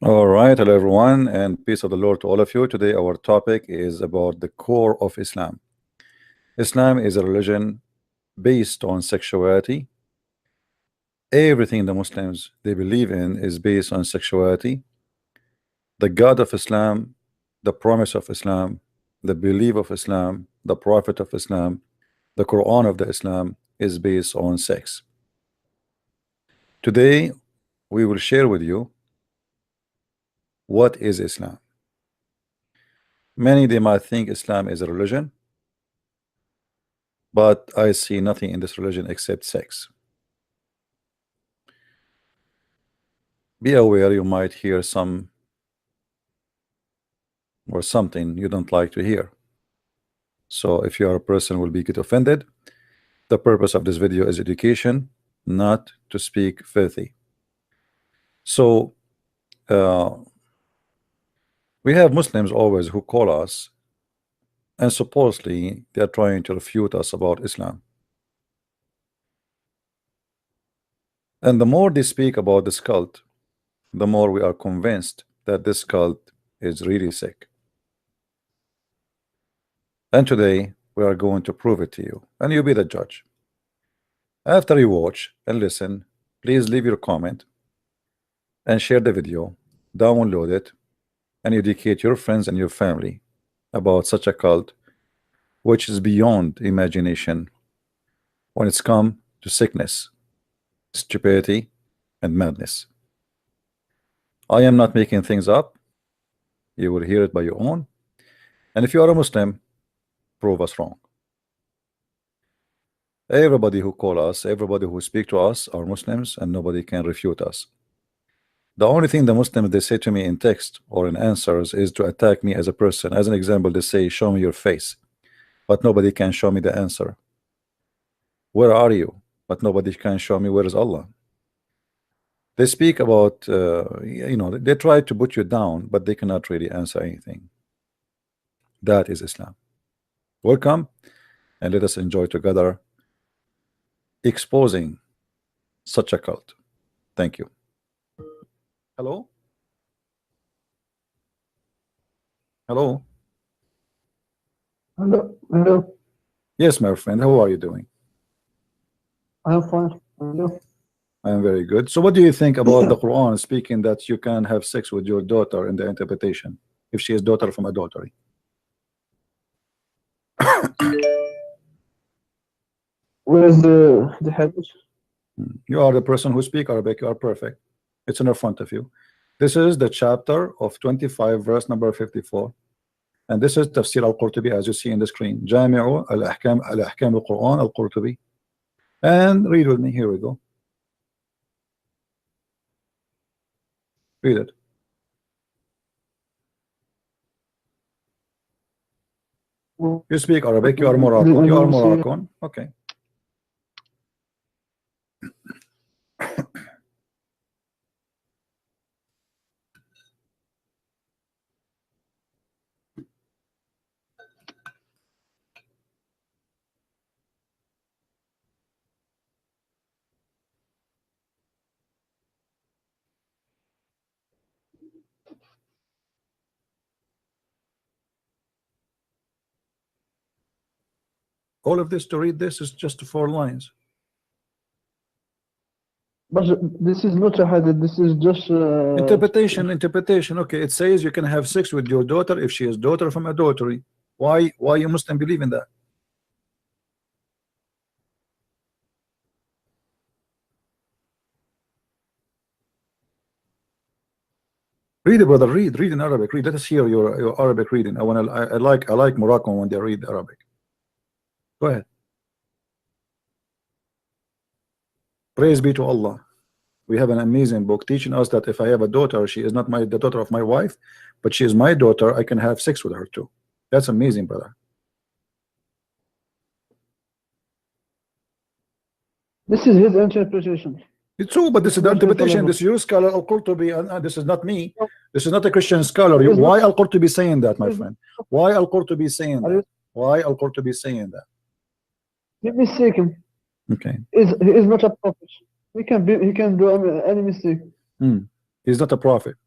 All right, hello everyone, and peace of the Lord to all of you. Today, our topic is about the core of Islam. Islam is a religion based on sexuality. Everything the Muslims they believe in is based on sexuality. The God of Islam, the promise of Islam, the belief of Islam, the Prophet of Islam, the Quran of the Islam is based on sex. Today, we will share with you what is Islam. Many they might think Islam is a religion, but I see nothing in this religion except sex. Be aware you might hear some or something you don't like to hear. So if you are a person who will get offended, the purpose of this video is education, not to speak filthy. So we have Muslims always who call us, and supposedly they are trying to refute us about Islam. And the more they speak about this cult, the more we are convinced that this cult is really sick. And today we are going to prove it to you, and you be the judge. After you watch and listen, please leave your comment and share the video, download it, and educate your friends and your family about such a cult which is beyond imagination when it's come to sickness, stupidity, and madness. I am not making things up. You will hear it by your own. And if you are a Muslim, prove us wrong. Everybody who call us, everybody who speak to us are Muslims, and nobody can refute us. The only thing the Muslims they say to me in text or in answers is to attack me as a person. As an example, they say, show me your face, but nobody can show me the answer. Where are you? But nobody can show me where is Allah. They speak about, they try to put you down, but they cannot really answer anything. That is Islam. Welcome, and let us enjoy together exposing such a cult. Thank you. Hello? Hello? Hello, hello. Yes, my friend, how are you doing? I'm fine. Hello. I am very good. So what do you think about the Quran speaking that you can have sex with your daughter in the interpretation if she is daughter from adultery? Where is the hadith? You are the person who speak Arabic. You are perfect. It's in front of you. This is the chapter of 25, verse number 54. And this is Tafsir al-Qurtubi, as you see in the screen. Jami'u al-Ahkam al-Quran al-Qurtubi. And read with me. Here we go. Read it. You speak Arabic. You are Moroccan. You are Moroccan. Okay. All of this to read this is just 4 lines. But this is not a hadith. This is just interpretation. Okay, it says you can have sex with your daughter if she is daughter from adultery. Why you Muslim believe in that? Read it, brother. Read in Arabic. Read. Let us hear your Arabic reading. I like Moroccan when they read Arabic. Go ahead. Praise be to Allah. We have an amazing book teaching us that if I have a daughter, she is not the daughter of my wife, but she is my daughter. I can have sex with her too. That's amazing, brother. This is his interpretation. It's true, but this is the interpretation. This is your scholar Al-Qurtubi, and this is not me. This is not a Christian scholar. Why Al-Qurtubi saying that, my friend? Why Al-Qurtubi saying that? Why Al-Qurtubi saying that? He mistaken. Okay. He is not a prophet. He can do any mistake. He's not a prophet.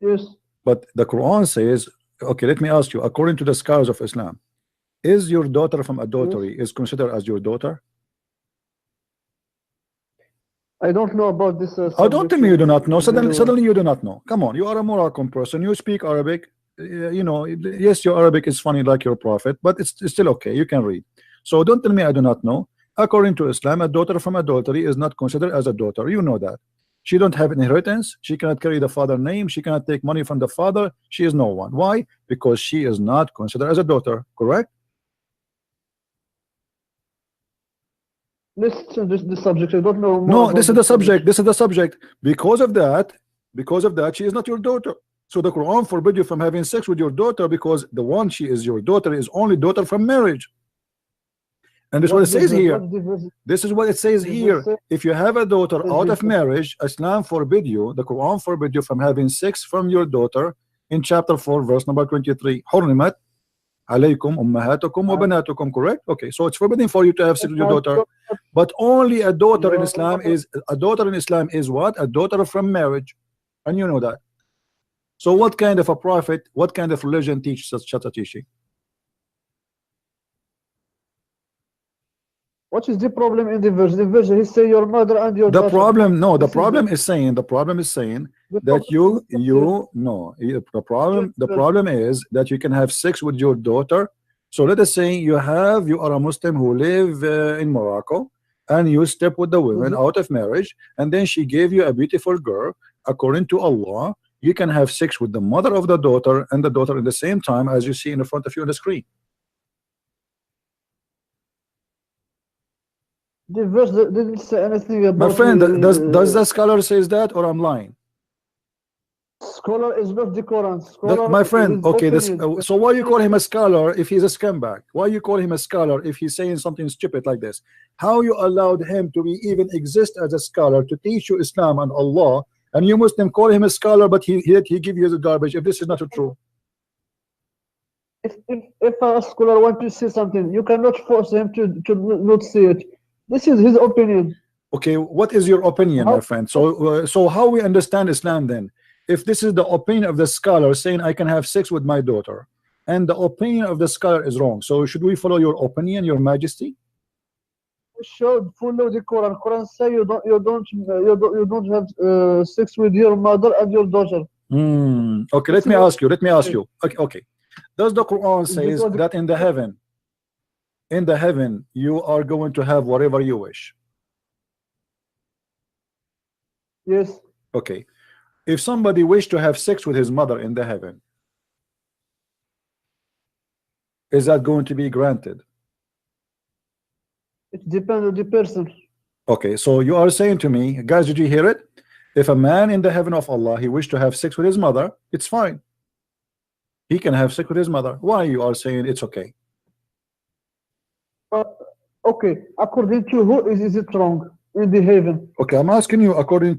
Yes. But the Quran says, okay, let me ask you, according to the scholars of Islam, is your daughter from adultery is considered as your daughter? I don't know about this Oh, don't tell me you do not know. very well. Suddenly you do not know. Come on, you are a Moroccan person. You speak Arabic. You know, yes, your Arabic is funny like your prophet, but it's still okay. You can read. So don't tell me I do not know. According to Islam, a daughter from adultery is not considered as a daughter. You know that. She don't have inheritance. She cannot carry the father's name. She cannot take money from the father. She is no one. Why? Because she is not considered as a daughter. Correct? Let's change this subject. I don't know more No, about this is the subject. subject. This is the subject. Because of that, she is not your daughter. So the Quran forbid you from having sex with your daughter because the one she is your daughter is only daughter from marriage. And this is what it says here. This is what it says here. If you have a daughter out of marriage, Islam forbid you, the Quran forbid you from having sex from your daughter in chapter 4, verse number 23. حرمت عليكم أمهاتكم وبناتكم. Correct? Okay, so it's forbidden for you to have sex with your daughter, but only a daughter in Islam is what? A daughter from marriage, and you know that. So what kind of a prophet, what kind of religion teaches such a teaching? What is the problem in the verse? The verse he say your mother and your daughter. The problem, no, the This is problem the- is saying, the problem is saying The that problem- no, the problem is that you can have sex with your daughter. So let us say you are a Muslim who live in Morocco, and you step with the women out of marriage, and then she gave you a beautiful girl. According to Allah, you can have sex with the mother of the daughter and the daughter at the same time, as you see in the front of you on the screen. The verse didn't say anything about. My friend, does the scholar says that, or I'm lying? Scholar is not the Quran. Scholar My friend, is okay, opinion. so why you call him a scholar if he's a scumbag? Why you call him a scholar if he's saying something stupid like this? How you allowed him to be even exist as a scholar to teach you Islam and Allah, and you Muslim call him a scholar, but he give you the garbage if this is not true? If a scholar want to say something, you cannot force him to not say it. This is his opinion. Okay, what is your opinion, my friend? So how we understand Islam then? If this is the opinion of the scholar saying I can have sex with my daughter, and the opinion of the scholar is wrong, so should we follow your opinion, your majesty? You should follow the Quran. Quran say you don't have sex with your mother and your daughter. Okay, let me ask you. Okay. Does the Quran says that in the heaven you are going to have whatever you wish? Yes. Okay. If somebody wished to have sex with his mother in the heaven, is that going to be granted? It depends on the person. Okay, so you are saying to me, guys, did you hear it? If a man in the heaven of Allah, he wished to have sex with his mother, it's fine. He can have sex with his mother. Why you are saying it's okay? Okay, according to who is it wrong in the heaven? Okay, I'm asking you.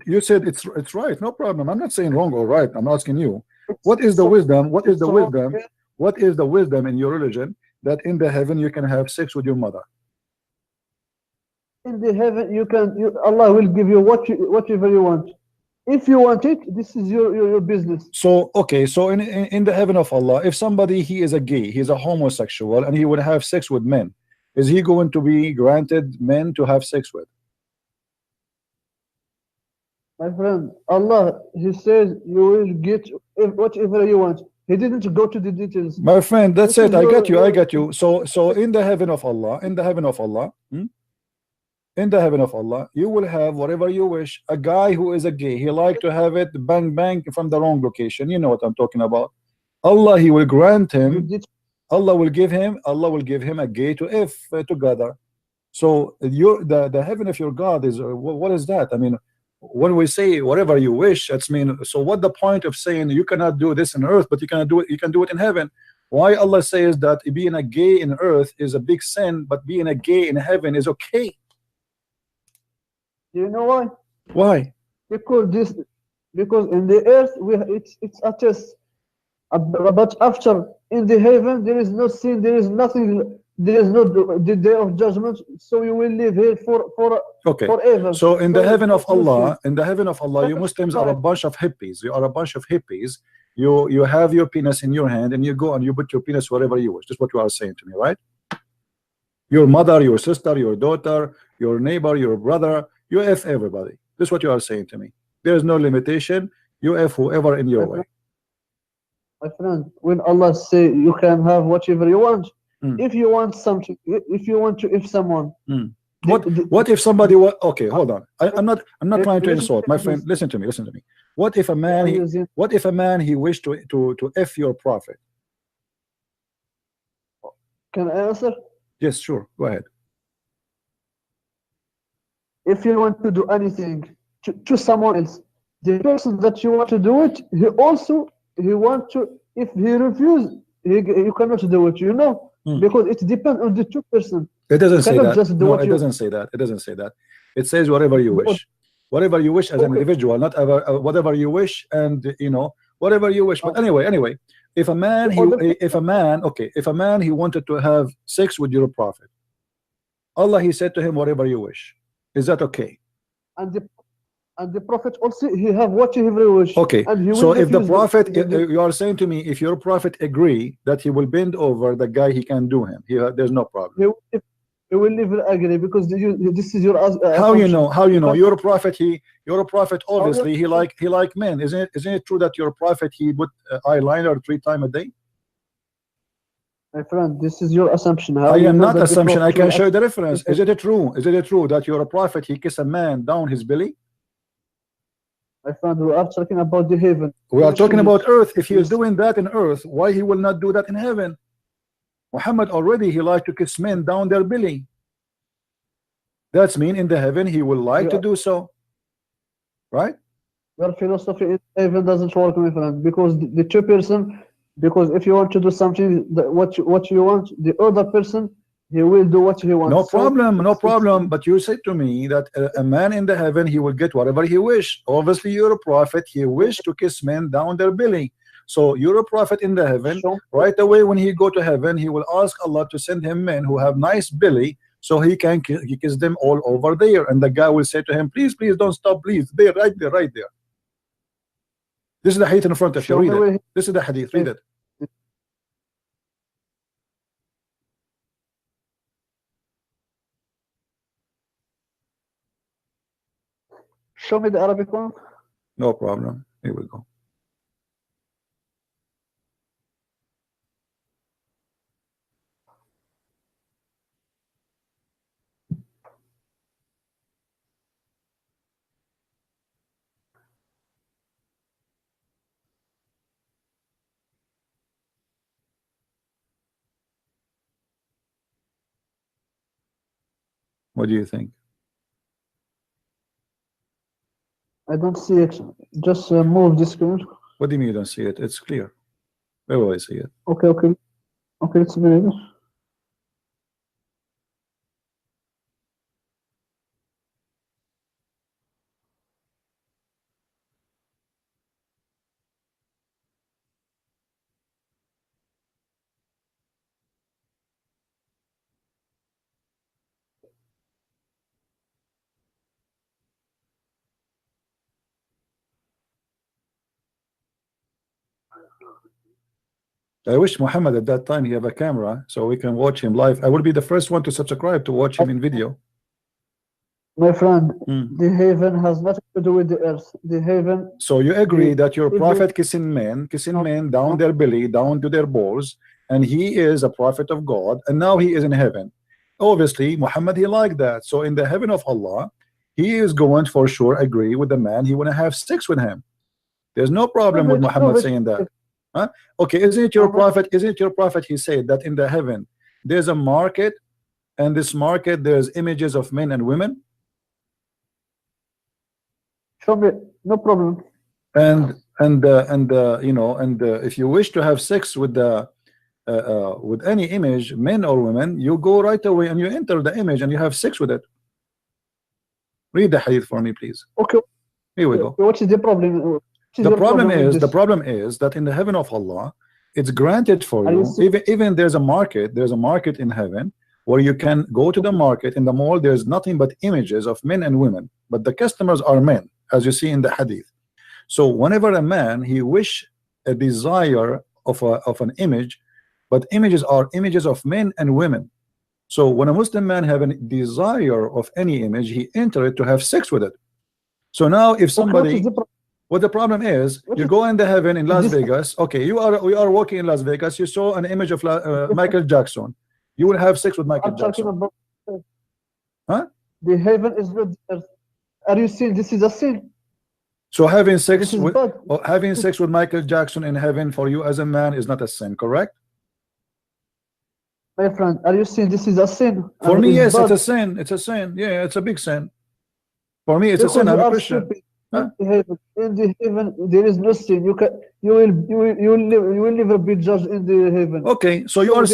You said it's right. No problem. I'm not saying wrong or right. I'm asking you. What is the wisdom? What is the wisdom? What is the wisdom in your religion that in the heaven you can have sex with your mother? In the heaven, Allah will give you whatever you want. If you want it, this is your business. So okay, so in the heaven of Allah, if somebody he is a gay, he's a homosexual, and he would have sex with men, is he going to be granted men to have sex with? My friend, Allah, He says you will get whatever you want. He didn't go to the details. My friend, that's it. I got you. So in the heaven of Allah, in the heaven of Allah, you will have whatever you wish. A guy who is a gay, he like to have it bang bang from the wrong location. You know what I'm talking about. Allah, He will grant him. Allah will give him a gay to if together. So the heaven of your God is what is that? I mean, when we say whatever you wish, that's mean. So what the point of saying you cannot do this on earth, but you cannot do it? You can do it in heaven. Why Allah says that being a gay in earth is a big sin, but being a gay in heaven is okay? You know why? Why? Because in the earth it's a test. But after in the heaven there is no sin, there is nothing, there is no the day of judgment. So you will live here forever. So in the heaven of Allah, you Muslims are a bunch of hippies. You are a bunch of hippies you have your penis in your hand and you go and you put your penis wherever you wish. That's what you are saying to me, right? Your mother, your sister, your daughter, your neighbor, your brother, you F everybody. This is what you are saying to me. There is no limitation. You F whoever in your way. My friend, when Allah say you can have whatever you want, Mm. if you want something, if you want to, if someone, What if somebody okay, hold on. I'm not trying to listen insult to my me, friend. please. Listen to me. Listen to me. What if a man he wished to F your prophet? Can I answer? Yes, sure. Go ahead. If you want to do anything to someone else, the person that you want to do it, he want to. If he refuse, you cannot do it. You know, because it depends on the two person. It doesn't You say cannot that. just do No, what it you. doesn't say that. It doesn't say that. It says whatever you wish. Whatever you wish as an Okay. individual, not ever, whatever you wish, and you know, whatever you wish. But anyway, if a man if a man he wanted to have sex with your prophet, Allah he said to him, whatever you wish. Is that okay? And the prophet also he have whatever he wish. Okay, And he will so if the refuse prophet, you are saying to me, if your prophet agree that he will bend over the guy, he can do him. There's no problem. He will never agree because this is your How you assumption. know? How you know? can't- Your prophet obviously he like men. Isn't it true that your prophet he put eyeliner 3 times a day? My friend, this is your assumption. How I you am know not that the assumption. I prophet can will show you the act- reference. Is it true? Is it true that your prophet he kiss a man down his belly? My friend, we are talking about the heaven. We are talking about earth. If he is Yes. doing that in earth, why he will not do that in heaven? Muhammad already he like to kiss men down their belly. That's mean in the heaven he will like to do so, right? Your philosophy in heaven doesn't work, my friend, because the two person. Because if you want to do something, what you want, the other person he will do what he wants. No So problem, no it's- problem. But you said to me that a man in the heaven he will get whatever he wish. Obviously, you're a prophet. He wished to kiss men down their belly. So you're a prophet in the heaven. Sure. Right away, when he go to heaven, he will ask Allah to send him men who have nice belly, so he can kiss them all over there. And the guy will say to him, "Please, please, don't stop, please. There, right there, right there." This is the hadith in front of you. Show me Read where it. This is the hadith. Read it. Show me the Arabic one. No problem. Here we go. What do you think? I don't see it. Just move the screen. What do you mean you don't see it? It's clear. Where will I see it? Okay. Let's read it. I wish Muhammad at that time he have a camera so we can watch him live. I will be the first one to subscribe to watch him in video. My friend, the heaven has nothing to do with the earth. The heaven. So you agree that your if prophet kissing men down their belly, down to their balls, and he is a prophet of God, and now he is in heaven. Obviously, Muhammad he liked that. So in the heaven of Allah, he is going for sure agree with the man. He want to have sex with him. There's no problem with Muhammad saying that. Huh? Okay, isn't it your prophet? Isn't it your prophet? He said that in the heaven there's a market, and this market there's images of men and women. Show me, no problem. And you know, and if you wish to have sex with the with any image, men or women, you go right away and you enter the image and you have sex with it. Read the hadith for me, please. Okay. Here we go. What is the problem? The problem is that in the heaven of Allah, it's granted for you. Even there's a market in heaven where you can go to the market. In the mall, there's nothing but images of men and women, but the customers are men, as you see in the hadith. So whenever a man he wish a desire of an image, but images are images of men and women. So when a Muslim man have a desire of any image, he enter it to have sex with it. So now if Okay, somebody, what the problem is, what you is go in the heaven in Las this? Vegas. Okay, we are walking in Las Vegas. You saw an image of Michael Jackson. You will have sex with Michael I'm talking Jackson, about huh? the heaven is not the earth. Are you saying this is a sin? So having This sex is with bad. having sex with Michael Jackson in heaven for you as a man is not a sin, correct? My friend, are you saying this is a sin? For And me, it's yes, it's bad a sin. It's a sin. Yeah, it's a big sin. For me, it's a sin. because you I'm a are Christian. stupid. Huh? In the heaven, there is no sin. You will never be judged in the heaven. Okay, so you So are there is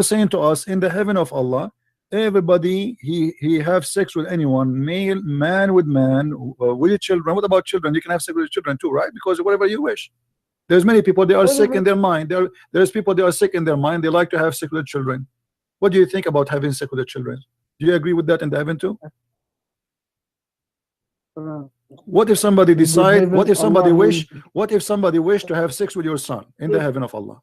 saying to no us, in the heaven of Allah, everybody he have sex with anyone, male, man with man, with children. What about children? You can have sex with children too, right? Because whatever you wish. There's many people, they are sick in their mind. There's people, they are sick in their mind. They like to have sex with children. What do you think about having sex with the children? Do you agree with that in the heaven too? What if somebody in the decide? What heaven, if somebody Allah wish? What if somebody wish to have sex with your son in the heaven of Allah?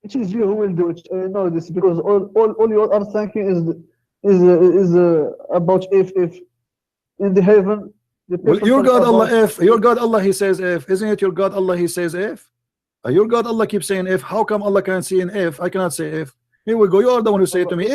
it is you who will do it. I know this because all you are thinking is about if in the heaven the Well, people your talk God Allah, about if your God Allah, he says if, isn't it your God Allah, he says if? Your God Allah keeps saying if. How come Allah can't say an if? I cannot say if. Here we go. You are the one who say it to me.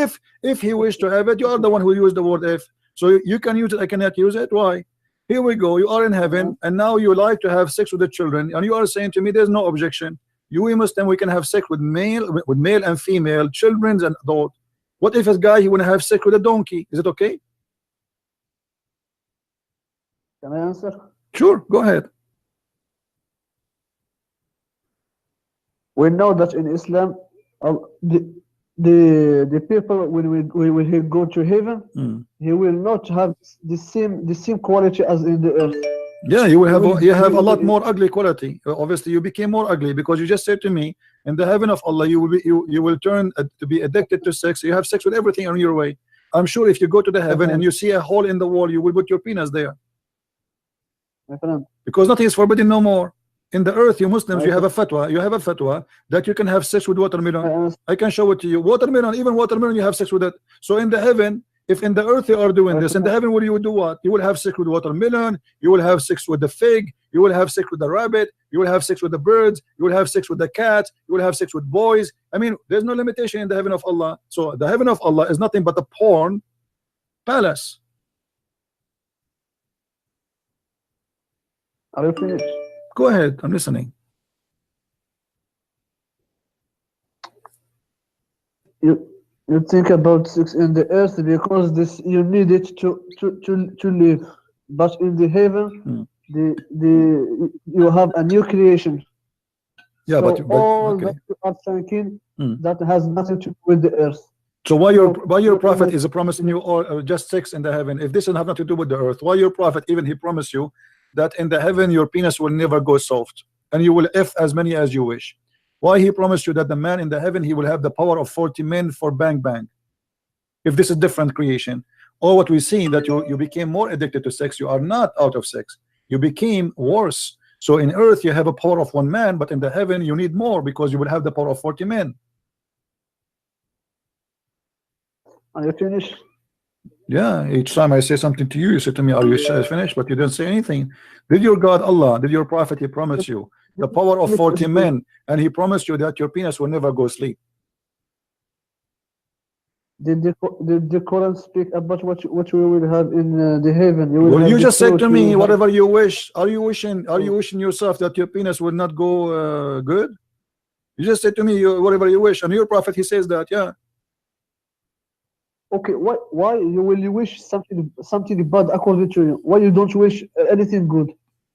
If he wish to have it, you are the one who used the word if. So you can use it. I cannot use it. Why? Here we go. You are in heaven, and now you like to have sex with the children, and you are saying to me, there's no objection. You we Muslim, we can have sex with male and female, children and adult. What if a guy he want to have sex with a donkey? Is it okay? Can I answer? Sure. Go ahead. We know that in Islam, the people when he go to heaven, he will not have the same quality as in the earth. Yeah, you will have will- you have he a lot will- more ugly quality. Obviously, you became more ugly because you just said to me, in the heaven of Allah, you will be you will turn to be addicted to sex. You have sex with everything on your way. I'm sure if you go to the heaven and you see a hole in the wall, you will put your penis there My friend, because nothing is forbidden no more. In the earth, you Muslims, My you have a fatwa. You have a fatwa that you can have sex with watermelon. I I can show it to you. Watermelon, even watermelon, you have sex with it. So in the heaven, if in the earth you are doing this, in the heaven, will you do what? You will have sex with watermelon. You will have sex with the fig. You will have sex with the rabbit. You will have sex with the birds. You will have sex with the cat. You will have sex with boys. I mean, there's no limitation in the heaven of Allah. So the heaven of Allah is nothing but a porn palace. Are you finished? Go ahead, I'm listening. You think about sex in the earth because this you need it to live, but in the heaven, the you have a new creation. Yeah, so but all okay. that you are thinking Hmm. that has nothing to do with the earth. So why your So, prophet is promising you all just sex in the heaven? If this doesn't have nothing to do with the earth, why your prophet even he promised you that in the heaven your penis will never go soft and you will if as many as you wish? Why he promised you that the man in the heaven he will have the power of 40 men for bang bang? If this is different creation, or what we see that you became more addicted to sex, you are not out of sex, you became worse. So in earth you have a power of one man, but in the heaven you need more because you will have the power of 40 men. are you finished? Yeah, each time I say something to you, you say to me, are you finished? But you didn't say anything. Did your God Allah, did your prophet, he promised you the power of 40 men, and he promised you that your penis will never go sleep? Did the Quran speak about what we will have in the heaven? Well, have you the just said fruit, to you me will have- whatever you wish. Are you wishing yourself that your penis will not go good? You just said to me whatever you wish, and your prophet he says that. Yeah. Okay, why you wish something bad according to you? Why you don't wish anything good?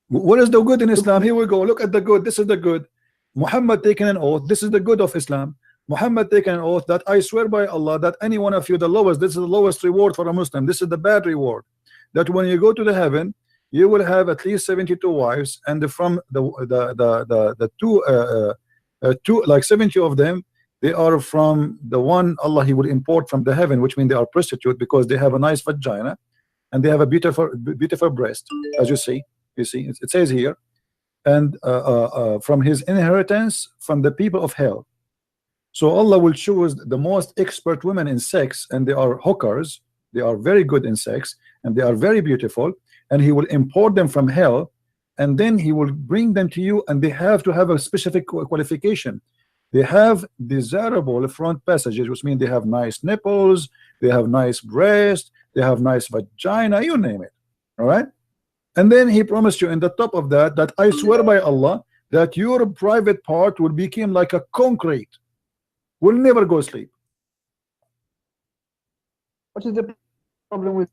What is the good in Islam? Here we go. Look at the good. This is the good. Muhammad taking an oath. This is the good of Islam. Muhammad taking an oath that I swear by Allah that any one of you the lowest. This is the lowest reward for a Muslim. This is the bad reward. That when you go to the heaven, you will have at least 72 wives, and from the two like 70 of them, they are from the one Allah he would import from the heaven, which means they are prostitute because they have a nice vagina and they have a beautiful breast, as you see. You see, it says here, and from his inheritance from the people of hell. So Allah will choose the most expert women in sex, and they are hookers. They are very good in sex, and they are very beautiful, and he will import them from hell, and then he will bring them to you, and they have to have a specific qualification. They have desirable front passages, which means they have nice nipples, they have nice breast, they have nice vagina, you name it. All right. And then he promised you in the top of that, that I swear by Allah that your private part will become like a concrete, will never go sleep. What is the problem with?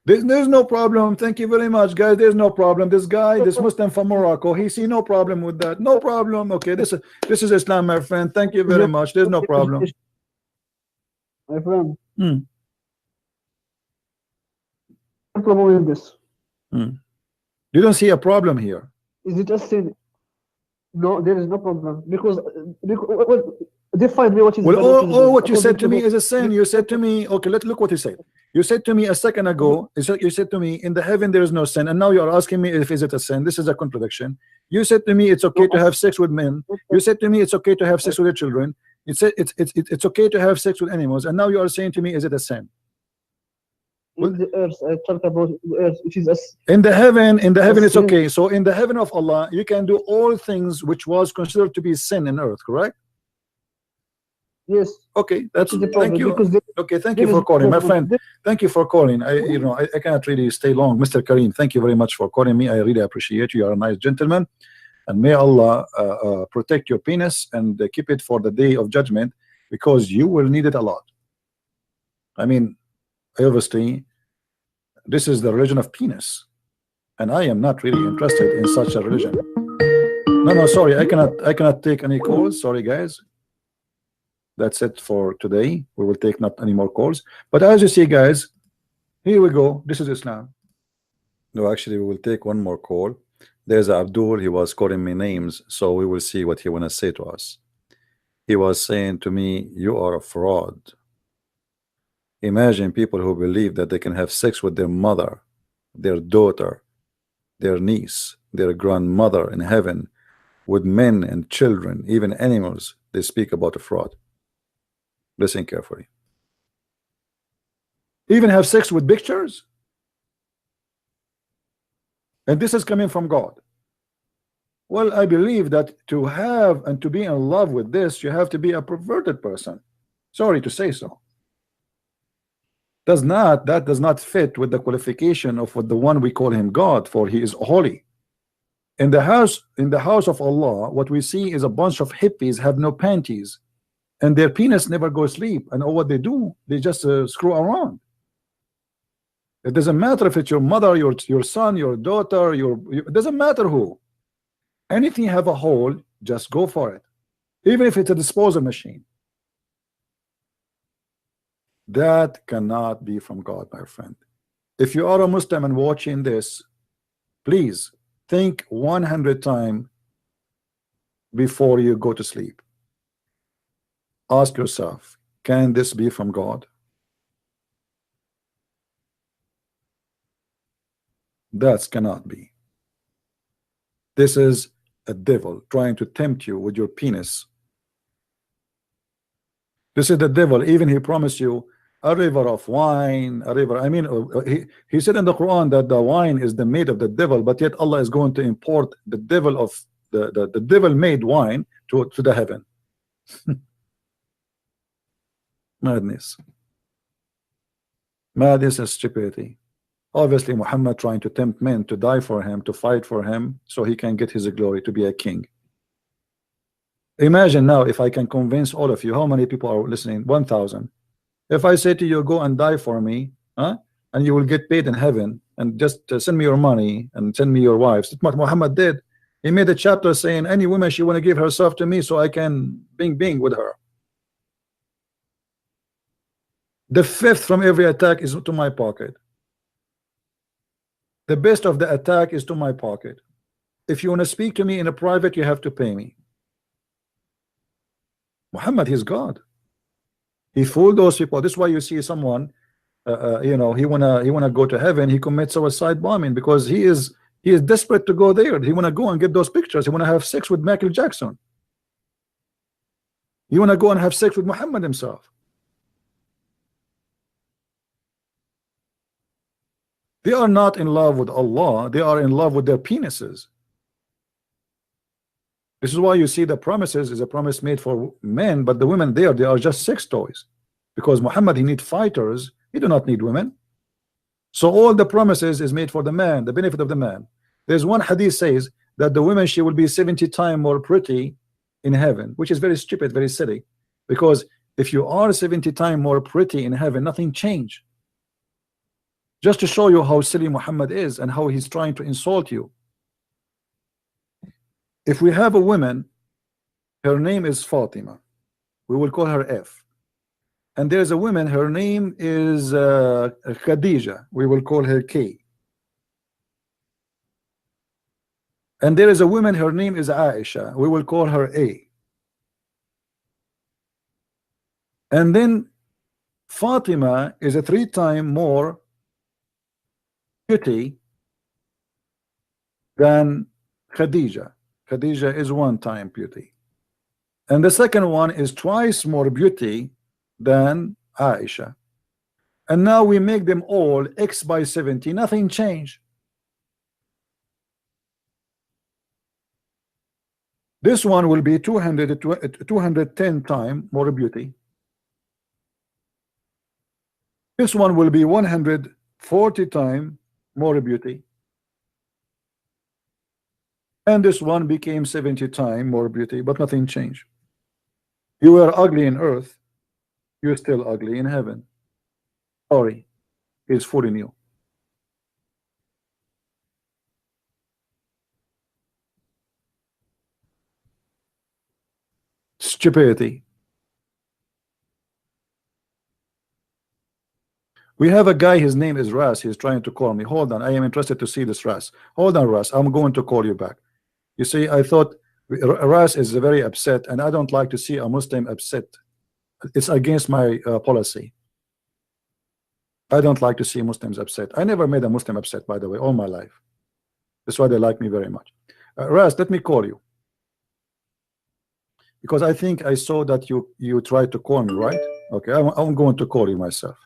There's no problem. Thank you very much, guys. There's no problem. This guy, this Muslim from Morocco, he see no problem with that. No problem. Okay, this is Islam, my friend. Thank you very much. There's no problem. My friend. Hmm. No problem with this. You don't see a problem here. Is it a sin? No, there is no problem because well, define me what is. Well, all what you said to me is a sin. You said to me, okay, look what you said. You said to me a second ago, you said to me, in the heaven there is no sin, and now you are asking me if is it a sin. This is a contradiction. You said to me it's okay to have sex with men. You said to me it's okay to have sex with your children. You said it's okay to have sex with animals, and now you are saying to me, is it a sin? In the earth, I talked about the earth, which is a. In the heaven it's okay. So in the heaven of Allah, you can do all things which was considered to be sin in earth, correct? Yes. Okay, that's the problem, thank you. Okay, thank you there for is calling, my problem. friend. Thank you for calling. I cannot really stay long. Mr. Kareem, thank you very much for calling me. I really appreciate you. You are a nice gentleman, and may Allah protect your penis and keep it for the day of judgment, because you will need it a lot. I mean, obviously, this is the religion of penis, and I am not really interested in such a religion. No, sorry, I cannot take any calls. Sorry, guys. That's it for today. We will take not any more calls. But as you see, guys, here we go. This is Islam. No, actually, we will take one more call. There's Abdul. He was calling me names, so we will see what he want to say to us. He was saying to me, you are a fraud. Imagine people who believe that they can have sex with their mother, their daughter, their niece, their grandmother in heaven, with men and children, even animals. They speak about a fraud. Listen carefully. Even have sex with pictures? And this is coming from God. Well, I believe that to have and to be in love with this, you have to be a perverted person. Sorry to say so. That does not fit with the qualification of what the one we call him God, for he is holy. In the house of Allah, what we see is a bunch of hippies have no panties, and their penis never goes sleep, and all what they do, they just screw around. It doesn't matter if it's your mother, your son, your daughter, it doesn't matter who. Anything have a hole, just go for it, even if it's a disposal machine. That cannot be from God, my friend. If you are a Muslim and watching this, please think 100 times before you go to sleep. Ask yourself, can this be from God? That cannot be. This is a devil trying to tempt you with your penis. This is the devil. Even he promised you a river of wine, a river. I mean, he said in the Quran that the wine is the made of the devil, but yet Allah is going to import the devil of the devil made wine to the heaven. Madness. Madness and stupidity. Obviously, Muhammad trying to tempt men to die for him, to fight for him, so he can get his glory, to be a king. Imagine now if I can convince all of you, how many people are listening? 1,000. If I say to you, go and die for me, and you will get paid in heaven, and just send me your money and send me your wives. That's what Muhammad did. He made a chapter saying, any woman she want to give herself to me so I can bing with her. The fifth from every attack is to my pocket. The best of the attack is to my pocket. If you want to speak to me in a private, you have to pay me. Muhammad, he's God. He fooled those people. This is why you see someone, he wanna go to heaven. He commits suicide bombing because he is He is desperate to go there. He want to go and get those pictures. He want to have sex with Michael Jackson. He want to go and have sex with Muhammad himself. They are not in love with Allah. They are in love with their penises. This is why you see the promises is a promise made for men, but the women there, they are just sex toys. Because Muhammad, he need fighters. He do not need women. So all the promises is made for the man, the benefit of the man. There's one hadith says that the woman, she will be 70 times more pretty in heaven, which is very stupid, very silly. Because if you are 70 times more pretty in heaven, nothing changed. Just to show you how silly Muhammad is and how he's trying to insult you. If we have a woman, her name is Fatima, we will call her F. And there's a woman, her name is Khadija, we will call her K. And there is a woman, her name is Aisha, we will call her A. And then Fatima is a 3 times more beauty than Khadija. Khadija is 1 time beauty. And the second one is twice more beauty than Aisha. And now we make them all X by 70. Nothing changed. This one will be 210 times more beauty. This one will be 140 times more beauty. And this one became 70 times more beauty, but nothing changed. You were ugly in earth, you're still ugly in heaven. Sorry, he's fooling you. Stupidity. We have a guy, his name is Ras. He's trying to call me. Hold on, I am interested to see this Ras. Hold on, Ras, I'm going to call you back. You see, I thought Ras is very upset, and I don't like to see a Muslim upset. It's against my policy. I don't like to see Muslims upset. I never made a Muslim upset, by the way, all my life. That's why they like me very much. Ras, let me call you, because I think I saw that you tried to call me, right? Okay, I'm going to call you myself.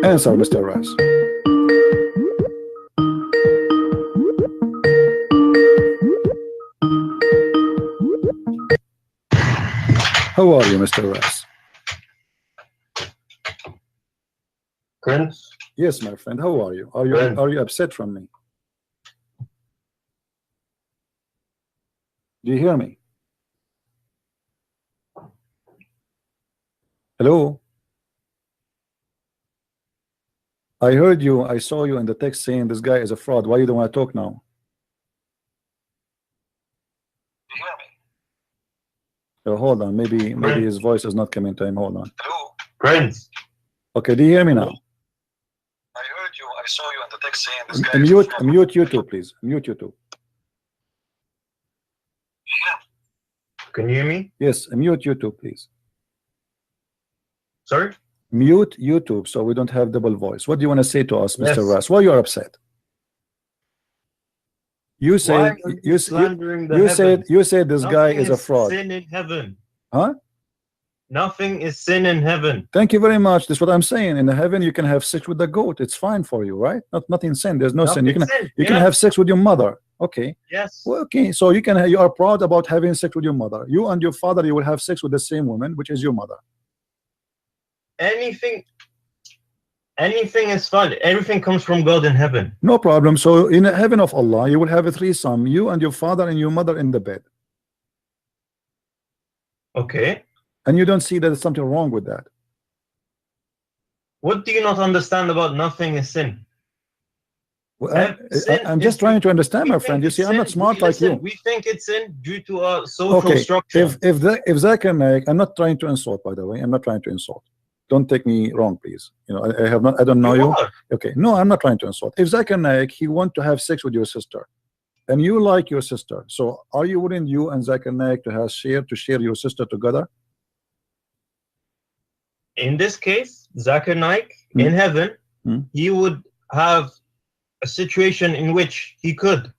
Answer, Mr. Ras. How are you, Mr. Ras? Prince? Yes, my friend. How are you? Are you upset from me? Do you hear me? Hello? I heard you. I saw you in the text saying this guy is a fraud. Why you don't want to talk now? Do you hear me? Oh, hold on. Maybe his voice is not coming to him. Hold on. Hello? Prince? Okay, do you hear me now? I heard you. I saw you in the text saying this guy is a fraud. Mute YouTube, please. Mute YouTube. Can you hear me? Yes, mute YouTube, please. Sorry? Mute YouTube so we don't have double voice. What do you want to say to us, Mr. Yes. Ras? Why you are upset? You said Why are you slandering the you said this Nothing guy is a fraud. Sin in heaven. Huh? Nothing is sin in heaven. Thank you very much. That's what I'm saying. In the heaven, you can have sex with the goat. It's fine for you, right? Nothing sin. There's no sin. You can have sex with your mother. Okay. Yes. Well, okay. So you are proud about having sex with your mother. You and your father, you will have sex with the same woman, which is your mother. Anything is fine. Everything comes from God in heaven. No problem. So in the heaven of Allah, you will have a threesome, you and your father and your mother in the bed. Okay. And you don't see that there's something wrong with that. What do you not understand about nothing is sin? Well, I'm just trying to understand, my friend. You see, I'm not smart like you. We think it's sin due to our social structure. If Zakir Naik, I'm not trying to insult, by the way. I'm not trying to insult. Don't take me wrong, please. You know, I don't know you. Okay, no, I'm not trying to insult. If Zakir Naik, he want to have sex with your sister, and you like your sister, so are you willing, you and Zakir Naik, to share your sister together? In this case, Zakir Naik in heaven he would have a situation in which he could.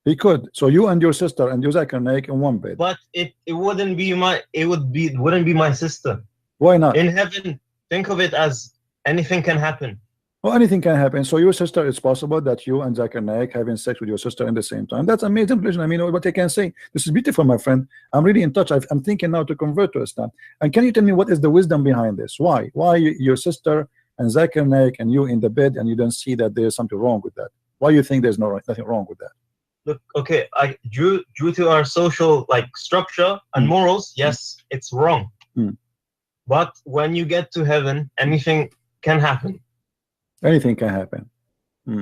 He could. So you and your sister and you Zakir Naik in one bed. But it wouldn't be wouldn't be my sister. Why not? In heaven, think of it as anything can happen. Well, anything can happen. So your sister, it's possible that you and Zakir Naik having sex with your sister in the same time. That's amazing. I mean, what I can say. This is beautiful, my friend. I'm really in touch. I'm thinking now to convert to Islam. And can you tell me what is the wisdom behind this? Why? Why your sister and Zakir Naik and you in the bed and you don't see that there's something wrong with that? Why you think there's nothing wrong with that? Look, okay, due to our social structure and morals, yes, it's wrong. But when you get to heaven, anything can happen. Anything can happen.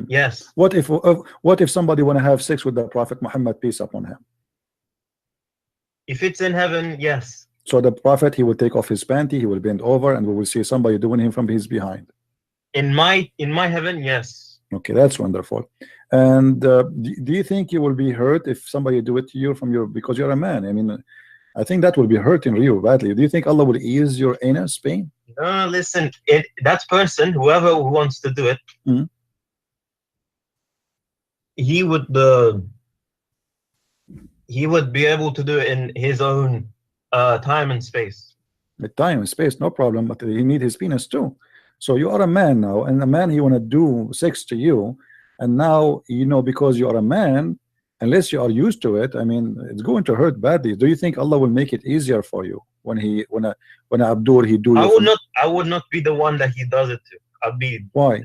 Yes. What if somebody want to have sex with the Prophet Muhammad, peace upon him? If it's in heaven, yes. So the Prophet, he will take off his panty, he will bend over, and we will see somebody doing him from his behind. In my heaven, yes. Okay, that's wonderful. And do you think you will be hurt if somebody do it to you because you're a man? I mean, I think that will be hurting you badly. Do you think Allah will ease your anus pain? No, listen, that person, whoever who wants to do it, he would be able to do it in his own time and space. The time and space, no problem, but he need his penis too. So you are a man now, and a man, he want to do sex to you, and now, you know, because you are a man, unless you are used to it, I mean, it's going to hurt badly. Do you think Allah will make it easier for you when Abdur he do? I would not be the one that he does it to. I'd be. Why?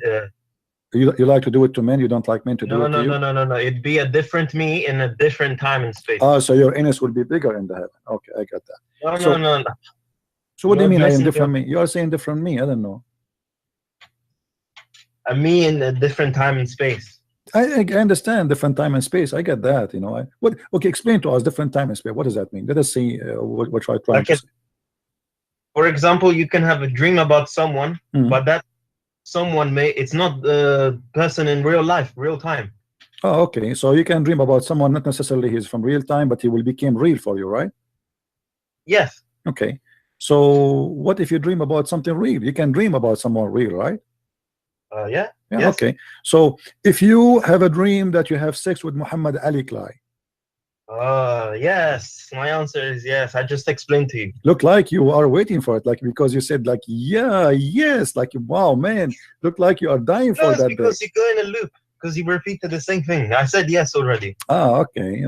You like to do it to men? You don't like men to do it to you? No. It'd be a different me in a different time and space. Oh, so your anus will be bigger in the heaven. Okay, I got that. No. So what do you mean I am different me? You are saying different me. I don't know. A me in a different time and space. I understand different time and space. I get that. You know. Okay, explain to us different time and space. What does that mean? Let us see what I try to say. For example, you can have a dream about someone, but that someone it's not the person in real time. Oh, okay. So you can dream about someone, not necessarily he's from real time, but he will become real for you, right? Yes. Okay. So what if you dream about something real? You can dream about someone real, right? Yeah. Yeah. Yes. Okay. So if you have a dream that you have sex with Muhammad Ali Clay. Yes. My answer is yes. I just explained to you. Look like you are waiting for it, like because you said like yeah, yes, like wow, man. Look like you are dying for that. Because you go in a loop. Because you repeated the same thing. I said yes already. Okay.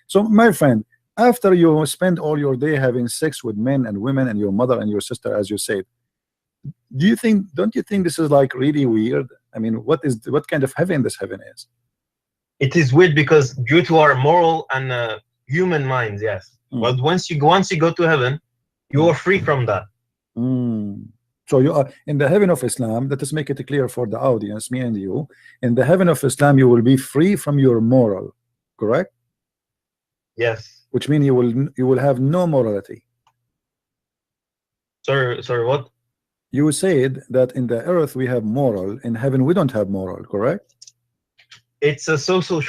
So my friend, after you spend all your day having sex with men and women and your mother and your sister, as you said, don't you think this is like really weird? I mean, what kind of heaven this heaven is? It is weird because due to our moral and human minds, yes. But once you go to heaven, you are free from that. So you are in the heaven of Islam. Let us make it clear for the audience, me and you. In the heaven of Islam, you will be free from your moral, correct? Yes. Which means you will have no morality. Sorry, what? You said that in the earth we have moral, in heaven we don't have moral, correct? It's a social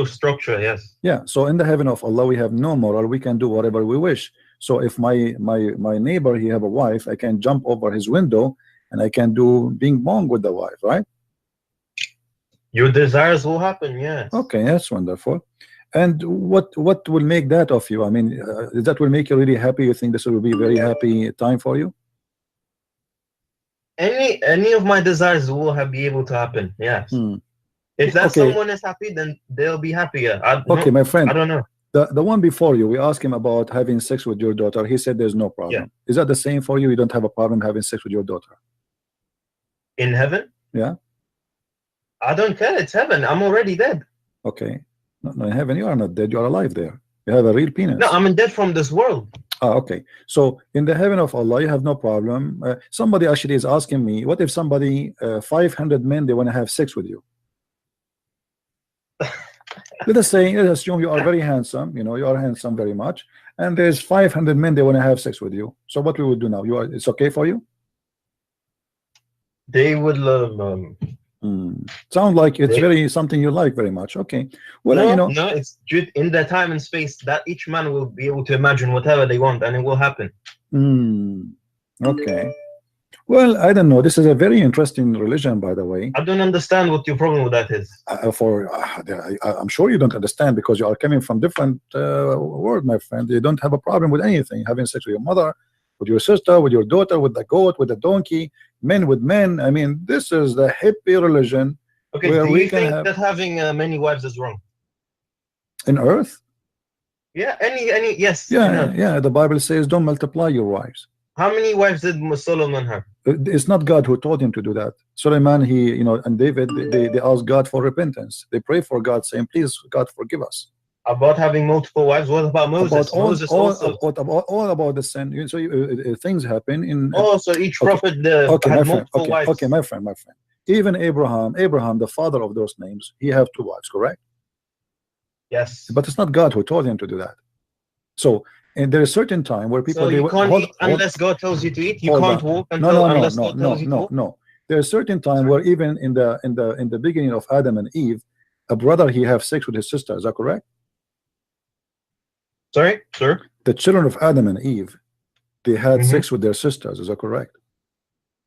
structure, yes. Yeah. So in the heaven of Allah we have no moral. We can do whatever we wish. So if my neighbor, he have a wife, I can jump over his window and I can do bing bong with the wife, right? Your desires will happen, yes. Okay, that's wonderful. And what will make that of you? I mean, that will make you really happy? You think this will be a very happy time for you? Any of my desires will be able to happen, yes. If that someone is happy, then they'll be happier. My friend, I don't know. The one before you, we asked him about having sex with your daughter. He said there's no problem. Yeah. Is that the same for you? You don't have a problem having sex with your daughter? In heaven? Yeah. I don't care. It's heaven. I'm already dead. Okay. No, in heaven you are not dead. You are alive there. You have a real penis. No, I'm dead from this world. Okay. So in the heaven of Allah, you have no problem. Somebody actually is asking me, what if somebody, 500 men, they want to have sex with you? let's assume you are very handsome, you are handsome very much, and there's 500 men, they want to have sex with you. So what we would do now? It's okay for you? They would sound like it's very something you like very much. Okay. Well, no, it's in the time and space that each man will be able to imagine whatever they want, and it will happen. Okay. Well, I don't know. This is a very interesting religion, by the way. I don't understand what your problem with that is. I'm sure you don't understand because you are coming from different world, my friend. You don't have a problem with anything, having sex with your mother, with your sister, with your daughter, with the goat, with the donkey, men with men. I mean, this is the hippie religion. Okay, where do we you can think have that having many wives is wrong? in earth. Yeah, any yes. Yeah. The Bible says, "Don't multiply your wives." How many wives did Solomon have? It's not God who told him to do that. Solomon, and David, they asked God for repentance. They pray for God, saying, "Please, God, forgive us." About having multiple wives. What about Moses? Moses also. All about the sin. So things happen in. Oh, so each prophet had multiple wives. Okay, my friend. Even Abraham, the father of those names, he have 2 wives, correct? Yes. But it's not God who told him to do that. So, and there is a certain time where people so you can't eat unless God tells you to eat. You can't walk unless God tells you to walk. No. There's a certain time where even in the beginning of Adam and Eve, a brother he have sex with his sister. Is that correct? Sorry, sir. The children of Adam and Eve, they had sex with their sisters. Is that correct?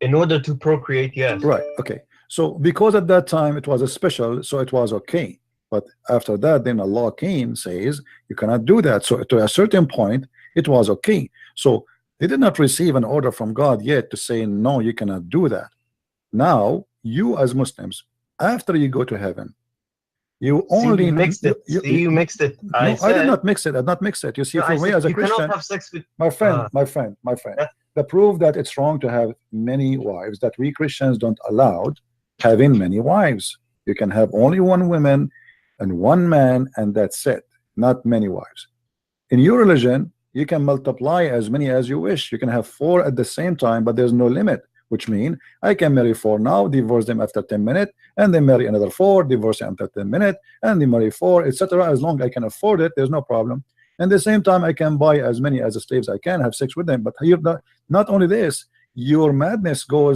In order to procreate, yes. Right. Okay. So because at that time it was a special, so it was okay. But after that, then Allah came, says you cannot do that. So to a certain point, it was okay. So they did not receive an order from God yet to say no, you cannot do that. Now you as Muslims, after you go to heaven, you only mixed it. You mixed it. I did not mix it. I did not mix it. You see, for me as a Christian, cannot have sex with my friend. The proof that it's wrong to have many wives, that we Christians don't allow having many wives. You can have only 1 woman and 1 man, and that's it. Not many wives. In your religion, you can multiply as many as you wish. You can have 4 at the same time, but there's no limit. Which means I can marry 4 now, divorce them after 10 minutes, and then marry another 4, divorce them after 10 minutes, and then marry 4, etc. As long as I can afford it, there's no problem. And at the same time, I can buy as many as the slaves I can, have sex with them. But here, not only this, your madness go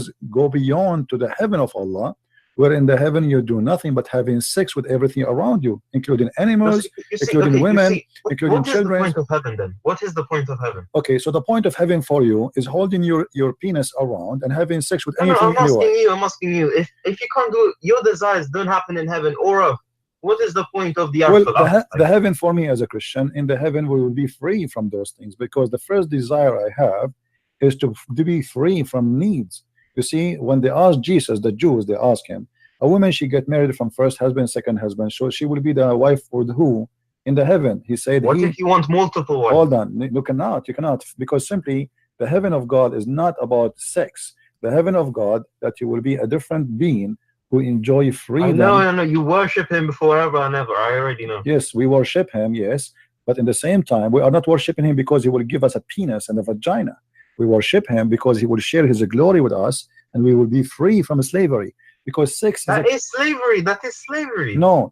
beyond to the heaven of Allah, where in the heaven you do nothing but having sex with everything around you, including animals, including women, including children. What is the point of heaven then? What is the point of heaven? Okay, so the point of heaven for you is holding your penis around and having sex with anything. I'm asking you, if you can't do, your desires don't happen in heaven or earth, what is the point of the afterlife? The heaven for me as a Christian, in the heaven we will be free from those things, because the first desire I have is to be free from needs. You see, when they asked Jesus, the Jews, they asked him, a woman, she get married from first husband, second husband, so she will be the wife for who in the heaven? He said, what if you want multiple wives? Hold on, you cannot, because simply the heaven of God is not about sex. The heaven of God, that you will be a different being who enjoy freedom. No, you worship him forever and ever. I already know. Yes, we worship him, yes, but in the same time, we are not worshiping him because he will give us a penis and a vagina. We worship him because he will share his glory with us, and we will be free from slavery. Because sex is slavery. That is slavery. No,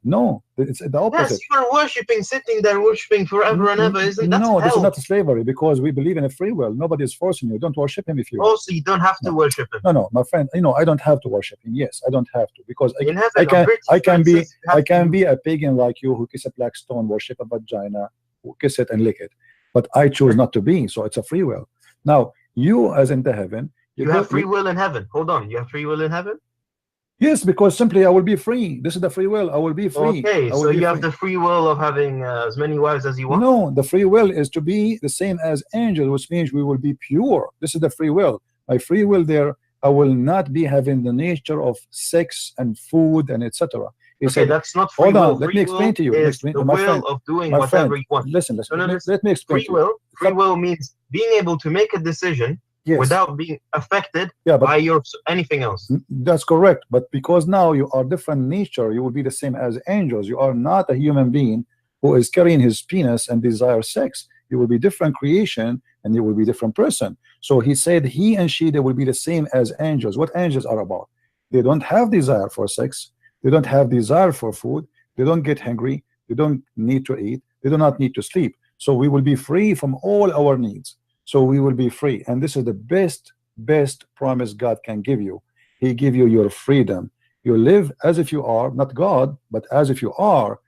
it's the opposite. Yes, you are worshiping, sitting there worshiping forever and ever. Isn't that No, this is not slavery, because we believe in a free will. Nobody is forcing you. Don't worship him if you want. Also, you don't have to worship him. No, my friend. I don't have to worship him. Yes, I don't have to, because I can be a pagan like you who kiss a black stone, worship a vagina, kiss it and lick it. But I choose not to be. So it's a free will. Now you, as in the heaven, you have free will in heaven. Hold on, you have free will in heaven. Yes, because simply I will be free. This is the free will. I will be free. Okay, so you have the free will of having as many wives as you want? No, the free will is to be the same as angels, which means we will be pure. This is the free will. My free will there, I will not be having the nature of sex and food and etc. Okay, that's not free will. Let me explain to you. The will of doing whatever you want. Listen. Let me explain. Free will means being able to make a decision. Yes. Without being affected by anything else. That's correct. But because now you are different nature, you will be the same as angels. You are not a human being who is carrying his penis and desire sex. You will be different creation, and you will be different person. So he said he and she, they will be the same as angels. What angels are about? They don't have desire for sex. They don't have desire for food. They don't get hungry. They don't need to eat. They do not need to sleep. So we will be free from all our needs. So we will be free, and this is the best promise God can give you. He give you your freedom. You live as if you are not God, but as if you are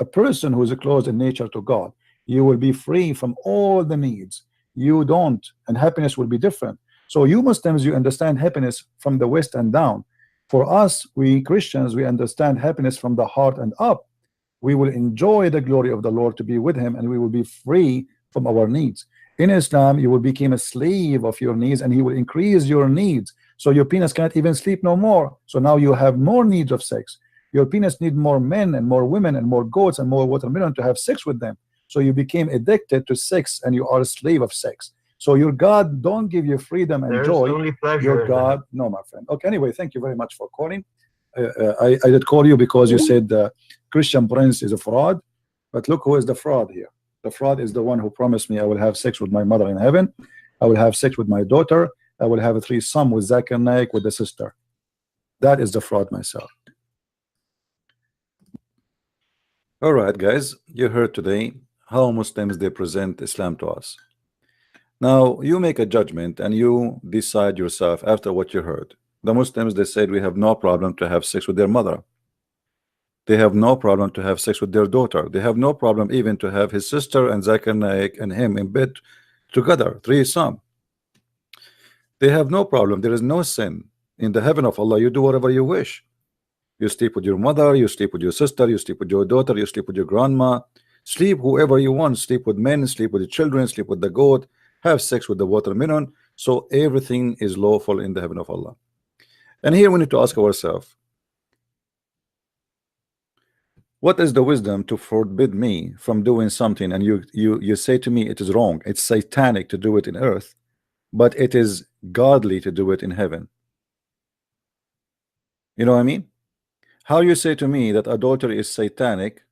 a person who is close in nature to God. You will be free from all the needs. You don't, and happiness will be different. So you Muslims, you understand happiness from the west and down. For us, we Christians, we understand happiness from the heart and up. We will enjoy the glory of the Lord to be with him, and we will be free from our needs. In Islam, you will become a slave of your needs, and he will increase your needs. So your penis can't even sleep no more. So now you have more needs of sex. Your penis need more men and more women and more goats and more watermelon to have sex with them. So you became addicted to sex, and you are a slave of sex. So your God don't give you freedom and There's joy. only pleasure Your in that. God, no, my friend. Okay, anyway, thank you very much for calling. I did call you because you said Christian Prince is a fraud, but look who is the fraud here. The fraud is the one who promised me I will have sex with my mother in heaven, I will have sex with my daughter, I will have a threesome with Zakir Naik with the sister. That is the fraud myself. All right, guys, you heard today how Muslims they present Islam to us. Now you make a judgment and you decide yourself after what you heard. The Muslims, they said we have no problem to have sex with their mother. They have no problem to have sex with their daughter. They have no problem even to have his sister and Zakir Naik and him in bed together, threesome. They have no problem. There is no sin. In the heaven of Allah, you do whatever you wish. You sleep with your mother, you sleep with your sister, you sleep with your daughter, you sleep with your grandma. Sleep whoever you want. Sleep with men, sleep with the children, sleep with the goat, have sex with the watermelon. So everything is lawful in the heaven of Allah. And here we need to ask ourselves, what is the wisdom to forbid me from doing something, and you say to me it is wrong, it's satanic to do it in earth, but it is godly to do it in heaven? You know what I mean? How you say to me that adultery is satanic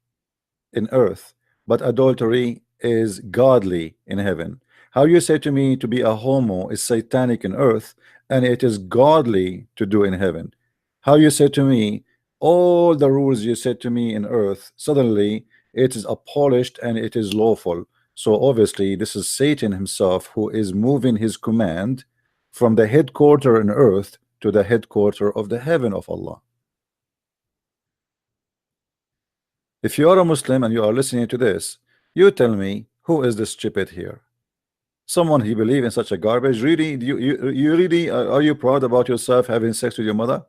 in earth, but adultery is godly in heaven? How you say to me to be a homo is satanic in earth and it is godly to do in heaven? How you say to me all the rules you said to me in earth, suddenly it is abolished and it is lawful? So obviously this is Satan himself who is moving his command from the headquarter in earth to the headquarter of the heaven of Allah. If you are a Muslim and you are listening to this, you tell me, who is the stupid here? Someone he believe in such a garbage? Really? You really are you proud about yourself having sex with your mother?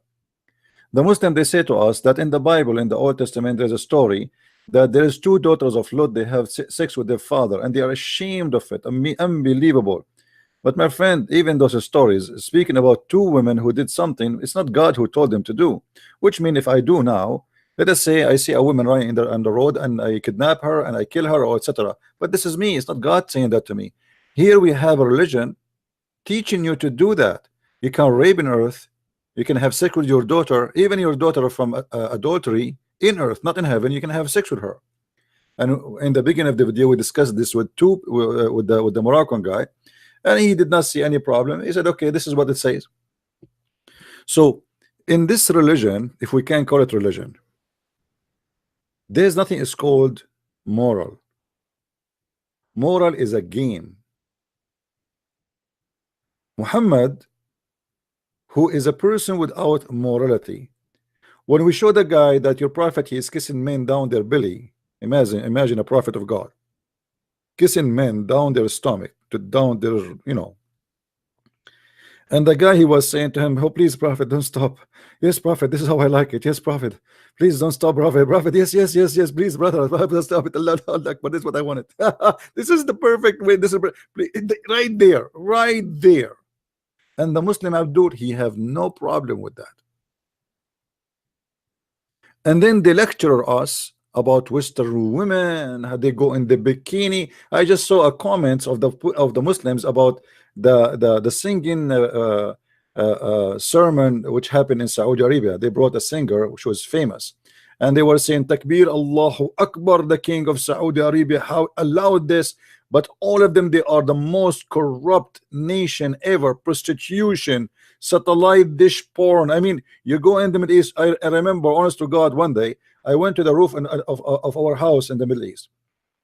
The Muslim, they say to us that in the Bible, in the Old Testament, there's a story that there is two daughters of Lot, they have sex with their father and they are ashamed of it. Unbelievable. But my friend, even those stories speaking about two women who did something, it's not God who told them to do. Which means if I do now, let us say I see a woman running on the road and I kidnap her and I kill her, or etc. But this is me, it's not God saying that to me. Here we have a religion teaching you to do that. You can rape in earth, you can have sex with your daughter, even your daughter from adultery in earth, not in heaven. You can have sex with her. And in the beginning of the video, we discussed this with the Moroccan guy, and he did not see any problem. He said, okay, this is what it says. So in this religion, if we can call it religion, there's nothing is called moral. Moral is a game. Muhammad, who is a person without morality, when we show the guy that your prophet, he is kissing men down their belly, imagine a prophet of God kissing men down their stomach, down their, you know, and the guy, he was saying to him, oh please prophet, don't stop. Yes prophet, this is how I like it. Yes prophet, please don't stop. Prophet, yes, please brother, don't stop it. Allah Akbar, this is what I wanted. This is the perfect way. This is right there. And the Muslim Abdur, he have no problem with that. And then they lecture us about Western women, how they go in the bikini. I just saw a comments of the Muslims about the singing sermon which happened in Saudi Arabia. They brought a singer which was famous, and they were saying Takbir Allahu Akbar, the king of Saudi Arabia, how allowed this. But all of them, they are the most corrupt nation ever. Prostitution, satellite dish porn. I mean, you go in the Middle East. I remember, honest to God, one day I went to the roof of our house in the Middle East,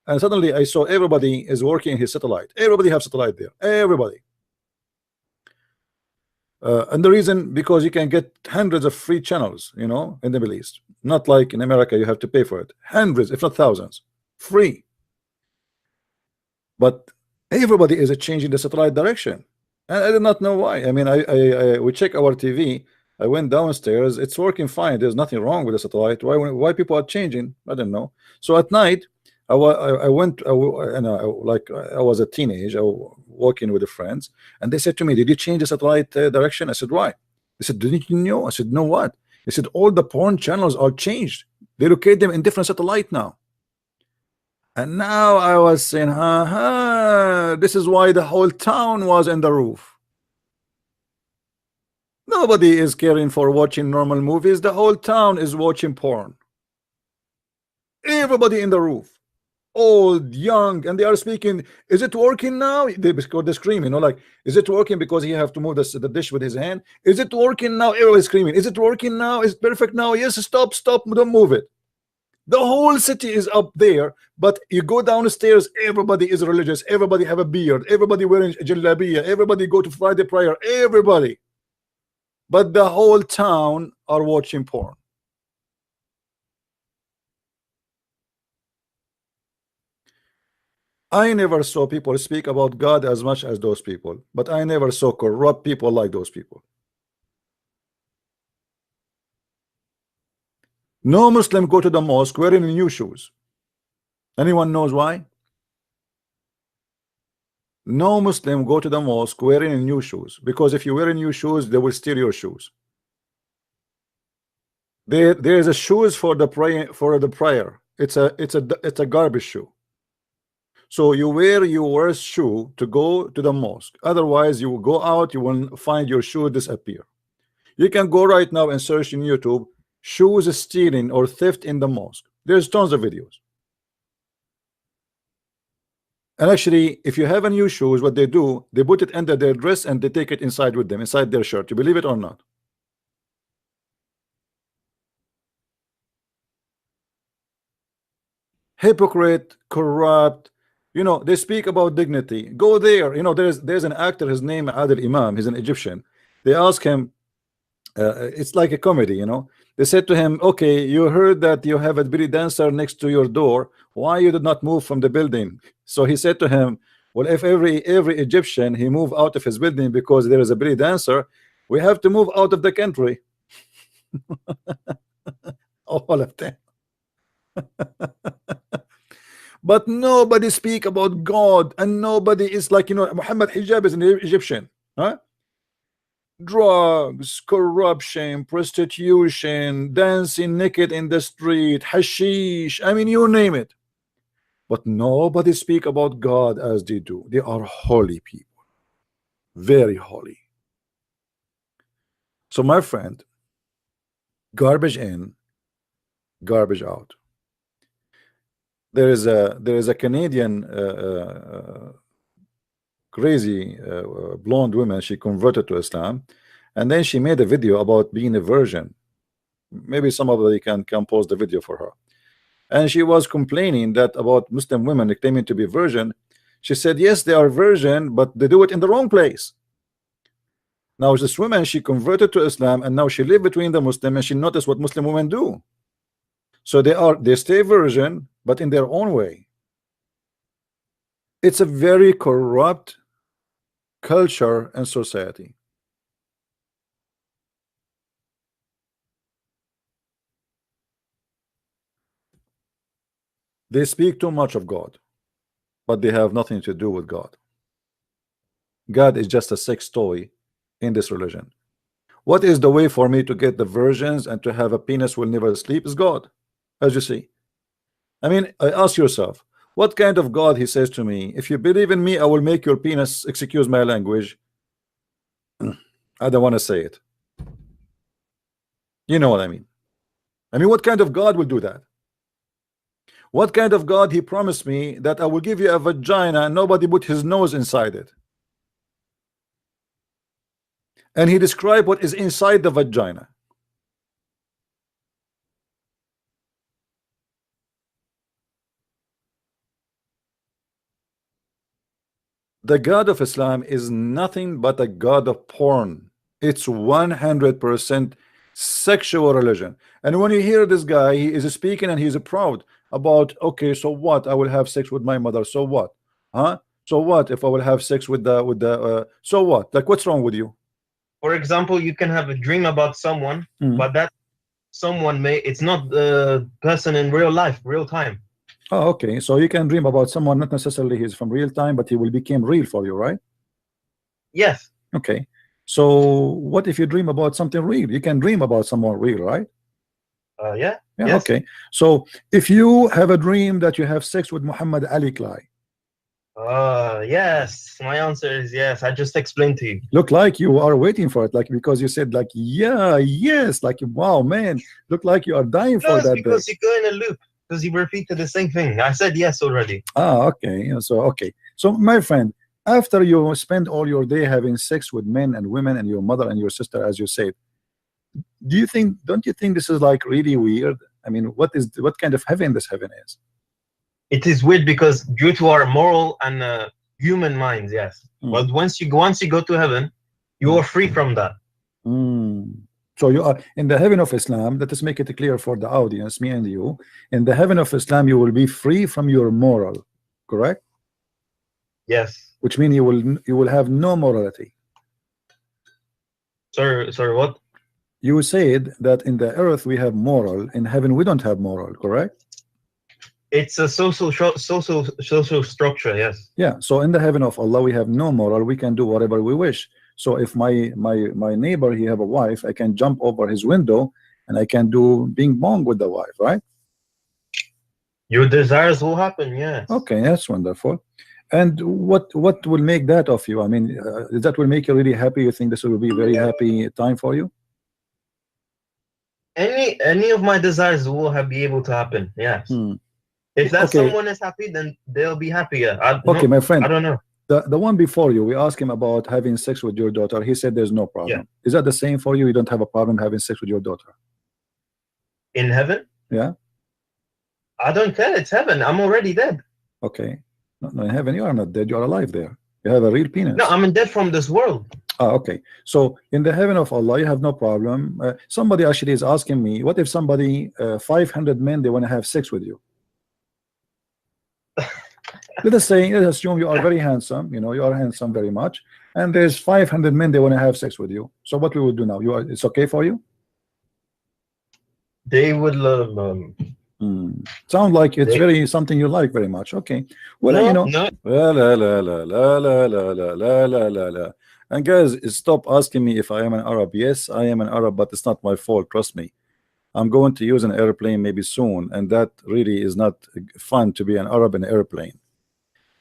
and suddenly I saw everybody is working his satellite. Everybody have satellite there. Everybody. And the reason, because you can get hundreds of free channels, you know, in the Middle East. Not like in America, you have to pay for it. Hundreds, if not thousands, free. But everybody is changing the satellite direction. And I did not know why. I mean, we check our TV. I went downstairs. It's working fine. There's nothing wrong with the satellite. Why people are changing? I don't know. So at night, I went. And I was a teenage. I was walking with the friends, and they said to me, "Did you change the satellite direction?" I said, "Why?" They said, "Didn't you know?" I said, "No, what?" They said, "All the porn channels are changed. They locate them in different satellite now." And now I was saying, this is why the whole town was in the roof. Nobody is caring for watching normal movies. The whole town is watching porn. Everybody in the roof, old, young, and they are speaking. Is it working now? They're screaming, like, is it working? Because he have to move the dish with his hand. Is it working now? Everybody's screaming. Is it working now? Is it perfect now? Yes, stop, don't move it. The whole city is up there, but you go downstairs, everybody is religious, everybody have a beard, everybody wearing jalabiya, everybody go to Friday prayer, everybody. But the whole town are watching porn. I never saw people speak about God as much as those people, but I never saw corrupt people like those people. No Muslim go to the mosque wearing new shoes. Anyone knows why? No Muslim go to the mosque wearing new shoes, because if you wear new shoes, they will steal your shoes. There is a shoes for the prayer. It's a garbage shoe. So you wear your worst shoe to go to the mosque. Otherwise, you will go out, you will find your shoe disappear. You can go right now and search in YouTube shoes stealing or theft in the mosque. There's tons of videos. And actually, if you have a new shoes, what they do, they put it under their dress and they take it inside with them, inside their shirt. You believe it or not? Hypocrite, corrupt. They speak about dignity. Go there. There's an actor. His name Adil Imam. He's an Egyptian. They ask him. It's like a comedy. They said to him, "Okay, you heard that you have a belly dancer next to your door. Why you did not move from the building?" So he said to him, "Well, if every Egyptian he move out of his building because there is a belly dancer, we have to move out of the country." All of them. But nobody speak about God, and nobody is like, Muhammad Hijab is an Egyptian, huh? Drugs, corruption, prostitution, dancing naked in the street, hashish, I mean, you name it. But nobody speak about God as they do. They are holy people, very holy. So my friend, garbage in, garbage out. There is a Canadian crazy blonde woman. She converted to Islam, and then she made a video about being a virgin. Maybe somebody can post the video for her. And she was complaining that about Muslim women claiming to be virgin. She said, yes, they are virgin, but they do it in the wrong place. Now this woman, she converted to Islam, and now she live between the Muslim, and she noticed what Muslim women do. So they stay virgin, but in their own way. It's a very corrupt culture and society. They speak too much of God, but they have nothing to do with God. God is just a sex toy in this religion. What is the way for me to get the virgins and to have a penis will never sleep? Is God, as you see. I mean, I ask yourself, what kind of God he says to me, if you believe in me, I will make your penis, excuse my language. I don't want to say it. You know what I mean? I mean, what kind of God will do that? What kind of God he promised me that I will give you a vagina and nobody put his nose inside it? And he described what is inside the vagina. The God of Islam is nothing but a God of porn. It's 100% sexual religion. And when you hear this guy, he is speaking and he's proud about, okay, so what? I will have sex with my mother. So what? Huh? So what if I will have sex with the so what? Like, what's wrong with you? For example, you can have a dream about someone, but that someone it's not the person in real life, real time. Oh, okay. So you can dream about someone, not necessarily he's from real time, but he will become real for you, right? Yes. Okay. So what if you dream about something real? You can dream about someone real, right? Yeah. Yeah. Yes. Okay. So if you have a dream that you have sex with Muhammad Ali Clay, yes. My answer is yes. I just explained to you. look like you are waiting for it, like because you said like yeah, yes, like wow, man, look like you are dying for it's that because day. you go in a loop because you repeated the same thing. I said yes already. Ah, okay. So okay. So my friend, after you spend all your day having sex with men and women and your mother and your sister, as you said, don't you think this is like really weird? I mean, what kind of heaven this heaven is? It is weird because due to our moral and human minds, yes. But once you go to heaven, you are free from that. So you are in the heaven of Islam. Let us make it clear for the audience, me and you. In the heaven of Islam, you will be free from your moral, correct? Yes. Which means you will have no morality. Sorry, what? You said that in the earth we have moral, in heaven we don't have moral, correct? It's a social structure, yes. Yeah. So in the heaven of Allah we have no moral. We can do whatever we wish. So if my neighbor, he have a wife, I can jump over his window and I can do bing bong with the wife, right? Your desires will happen, yes. Okay, that's wonderful. And what will make that of you? I mean, that will make you really happy? You think this will be a very happy time for you? Any of my desires will be able to happen, yes. If that someone is happy, then they'll be happier. Okay, my friend. I don't know. The one before you, we asked him about having sex with your daughter. He said there's no problem. Yeah. Is that the same for you? You don't have a problem having sex with your daughter? In heaven? Yeah. I don't care. It's heaven. I'm already dead. Okay. No, in heaven you are not dead. You are alive there. You have a real penis. No, I'm dead from this world. Ah, okay. So in the heaven of Allah, you have no problem. Somebody actually is asking me, what if somebody, 500 men, they want to have sex with you? Let's assume you are very handsome, you know, you are handsome very much, and there's 500 men, they want to have sex with you. So what we would do now? It's okay for you? They would love sound like it's very something you like very much. Okay. Well, you know, la, la, la, la, la, la, la, la, la, la, la. And guys, stop asking me if I am an Arab. Yes, I am an Arab, but it's not my fault, trust me. I'm going to use an airplane maybe soon, and that really is not fun to be an Arab in an airplane.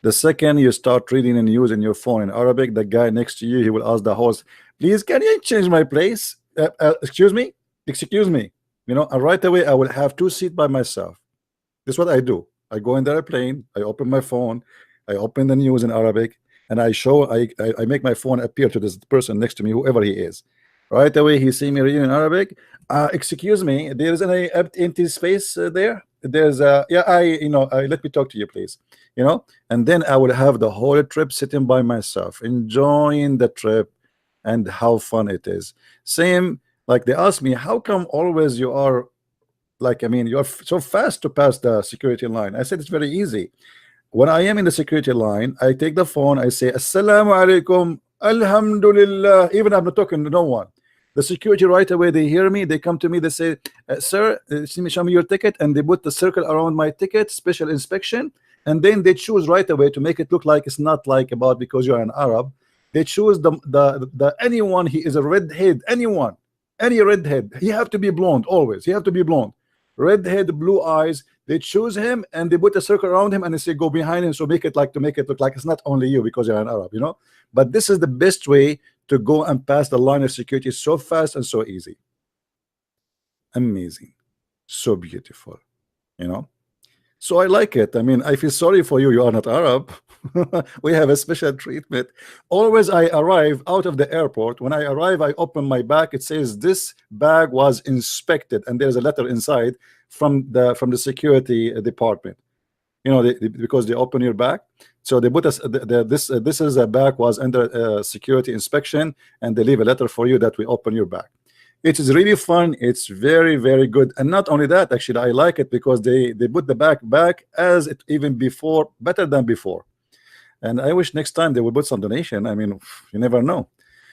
The second you start reading and using your phone in Arabic, the guy next to you, he will ask the host, please, can you change my place? Excuse me? Excuse me. You know, and right away I will have 2 seats by myself. This is what I do. I go in the airplane, I open my phone, I open the news in Arabic, and I make my phone appear to this person next to me, whoever he is. Right away he see me reading in Arabic. Excuse me, there is any empty space there? There's let me talk to you, please. You know, and then I will have the whole trip sitting by myself, enjoying the trip and how fun it is. Same, like they ask me, how come always you are like, I mean, you're so fast to pass the security line? I said it's very easy. When I am in the security line, I take the phone, I say assalamu alaikum, alhamdulillah, even I'm not talking to no one. The security right away, they hear me, they come to me, they say, sir, show me your ticket, and they put the circle around my ticket, special inspection, and then they choose right away to make it look like it's not like about because you're an Arab. They choose the anyone, he is a redhead, anyone, any redhead, he have to be blonde always, he have to be blonde, redhead, blue eyes. They choose him and they put a circle around him and they say go behind him, so make it look like it's not only you because you're an Arab, you know. But this is the best way to go and pass the line of security, so fast and so easy. Amazing, so beautiful, you know. So I like it. I mean, I feel sorry for you, you are not Arab. We have a special treatment. Always I arrive out of the airport, when I arrive I open my bag, it says this bag was inspected, and there's a letter inside from the security department, you know, because they open your bag, so they put us this is a bag was under security inspection, and they leave a letter for you that we open your bag. It is really fun. It's very, very good. And not only that, actually I like it because they put the bag back as it even before, better than before. And I wish next time they would put some donation. I mean, you never know.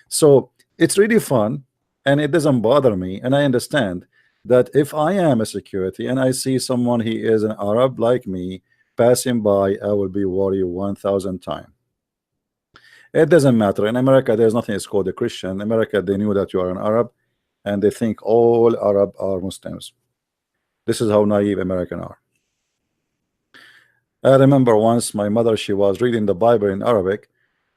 So it's really fun, and it doesn't bother me. And I understand that if I am a security and I see someone, he is an Arab like me, passing by, I will be worried 1,000 times. It doesn't matter. In America, there's nothing is called a Christian. In America, they knew that you are an Arab, and they think all Arab are Muslims. This is how naive Americans are. I remember once my mother, she was reading the Bible in Arabic,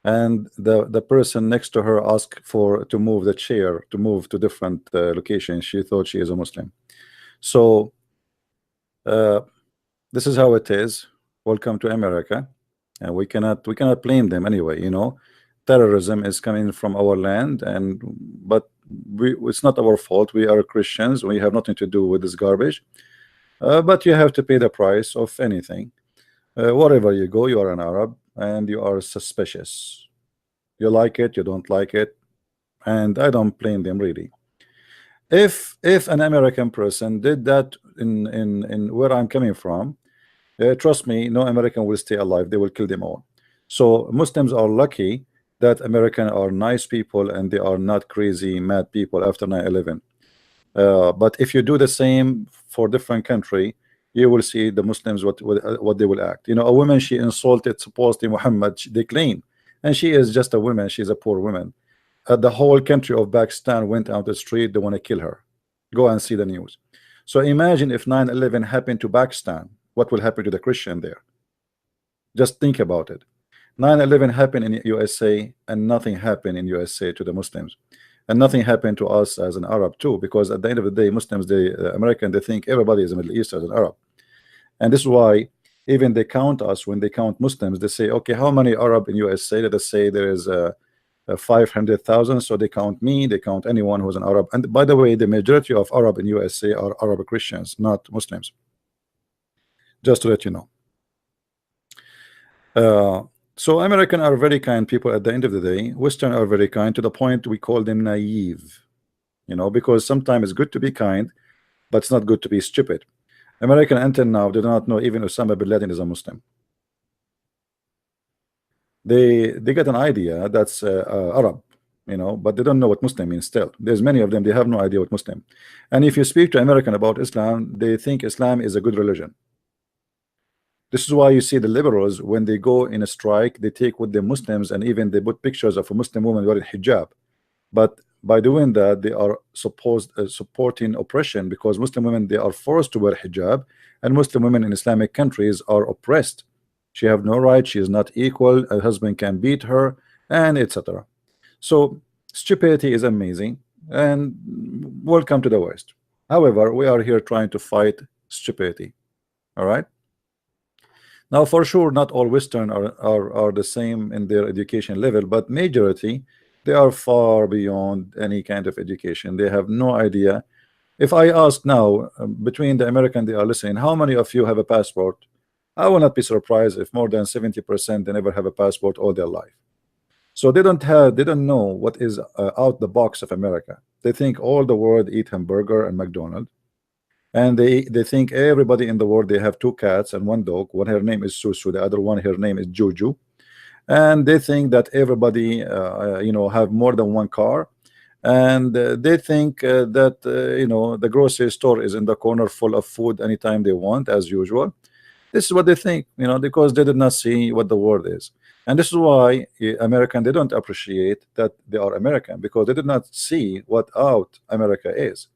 and the person next to her asked for to move the chair, to move to different locations. She thought she is a Muslim. So this is how it is. Welcome to America, and we cannot blame them anyway. You know, terrorism is coming from our land, and but it's not our fault. We are Christians. We have nothing to do with this garbage. But you have to pay the price of anything. Wherever you go, you are an Arab, and you are suspicious. You like it, you don't like it, and I don't blame them really. If an American person did that in where I'm coming from, trust me, no American will stay alive. They will kill them all. So Muslims are lucky that Americans are nice people and they are not crazy mad people after 9/11. But if you do the same for different country, you will see the Muslims what they will act. You know, a woman, she insulted supposedly Muhammad, they claim, and she is just a woman. She's a poor woman. The whole country of Pakistan went out the street. They want to kill her. Go and see the news. So imagine if 9/11 happened to Pakistan, what will happen to the Christian there? Just think about it. 9/11 happened in USA, and nothing happened in USA to the Muslims, and nothing happened to us as an Arab too, because at the end of the day, Muslims, they American, they think everybody is a Middle East as an Arab. And this is why even they count us. When they count Muslims, they say, okay, how many Arab in USA? Let us say there is 500,000. So they count me, they count anyone who's an Arab. And by the way, the majority of Arab in USA are Arab Christians, not Muslims. Just to let you know. So American are very kind people at the end of the day. Western are very kind, to the point we call them naive. You know, because sometimes it's good to be kind, but it's not good to be stupid. American until now do not know even Osama bin Laden is a Muslim. They get an idea that's Arab, you know, but they don't know what Muslim means still. There's many of them, they have no idea what Muslim. And if you speak to American about Islam, they think Islam is a good religion. This is why you see the liberals, when they go in a strike, they take with the Muslims, and even they put pictures of a Muslim woman wearing hijab. But by doing that, they are supporting oppression, because Muslim women, they are forced to wear hijab, and Muslim women in Islamic countries are oppressed. She have no right, she is not equal, a husband can beat her, and etc. So stupidity is amazing, and welcome to the West. However, we are here trying to fight stupidity. All right. Now, for sure, not all Western are the same in their education level, but majority, they are far beyond any kind of education. They have no idea. If I ask now, between the American they are listening, how many of you have a passport? I will not be surprised if more than 70% they never have a passport all their life. So they don't know what is out the box of America. They think all the world eat hamburger and McDonald's. And they think everybody in the world, they have two cats and one dog. One, her name is Susu, the other one, her name is Juju. And they think that everybody you know, have more than one car. And they think that you know, the grocery store is in the corner full of food anytime they want, as usual. This is what they think, you know, because they did not see what the world is. And this is why American, they don't appreciate that they are American, because they did not see what out America is.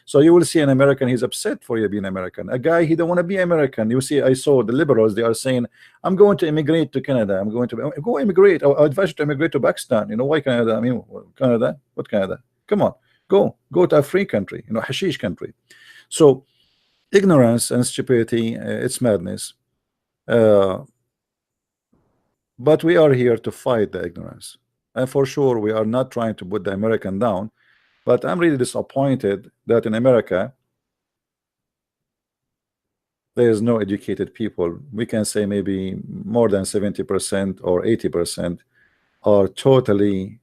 So you will see an American, he's upset for you being American. A guy, he don't want to be American. You see, I saw the liberals, they are saying, I'm going to immigrate to Canada. I'm going to go immigrate. I advise you to immigrate to Pakistan. You know, why Canada? I mean, Canada? What Canada? Come on, go to a free country, you know, hashish country. So ignorance and stupidity, it's madness. But we are here to fight the ignorance. And for sure, we are not trying to put the American down. But I'm really disappointed that in America there is no educated people. We can say maybe more than 70% or 80% are totally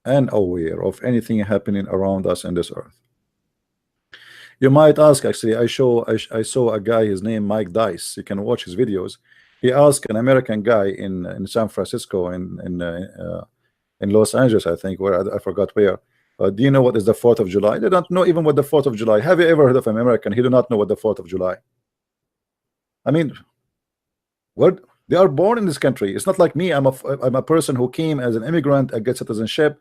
unaware of anything happening around us in this earth. You might ask, actually, I saw a guy, his name Mike Dice. You can watch his videos. He asked an American guy in San Francisco, in Los Angeles, I think, where I forgot where. Do you know what is the 4th of July? They don't know even what the 4th of July. Have you ever heard of an American? He do not know what the 4th of July. I mean, what? They are born in this country. It's not like me. I'm a person who came as an immigrant. I get citizenship.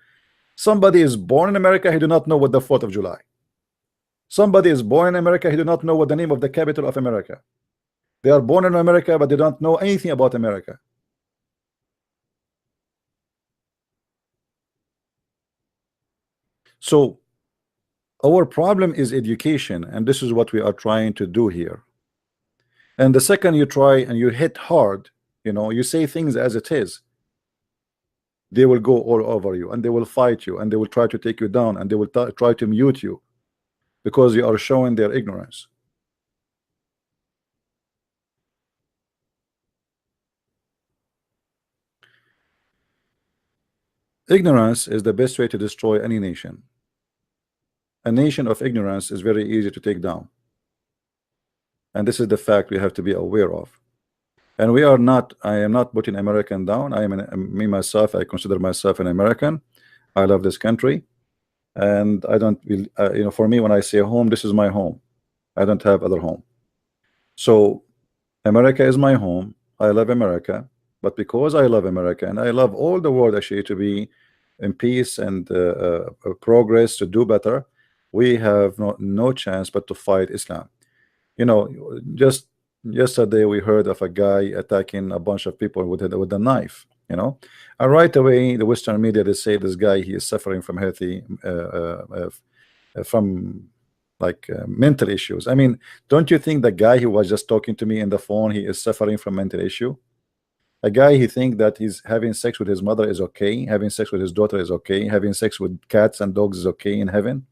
Somebody is born in America. He do not know what the 4th of July. Somebody is born in America. He do not know what the name of the capital of America. They are born in America, but they don't know anything about America. So our problem is education, and this is what we are trying to do here. And the second you try and you hit hard, you know, you say things as it is, they will go all over you, and they will fight you, and they will try to take you down, and they will try to mute you because you are showing their ignorance. Ignorance is the best way to destroy any nation. A nation of ignorance is very easy to take down, and this is the fact we have to be aware of. And we are not, I am not putting American down. I am me myself, I consider myself an American. I love this country, and I don't you know, for me, when I say home, this is my home. I don't have other home. So America is my home. I love America, but because I love America and I love all the world actually to be in peace and progress, to do better, we have no chance but to fight Islam. You know, just yesterday we heard of a guy attacking a bunch of people with a knife, you know, and right away the Western media, they say this guy, he is suffering from healthy from like mental issues. I mean, don't you think the guy who was just talking to me in the phone, he is suffering from mental issue? A guy, he think that he's having sex with his mother is okay, having sex with his daughter is okay, having sex with cats and dogs is okay in heaven.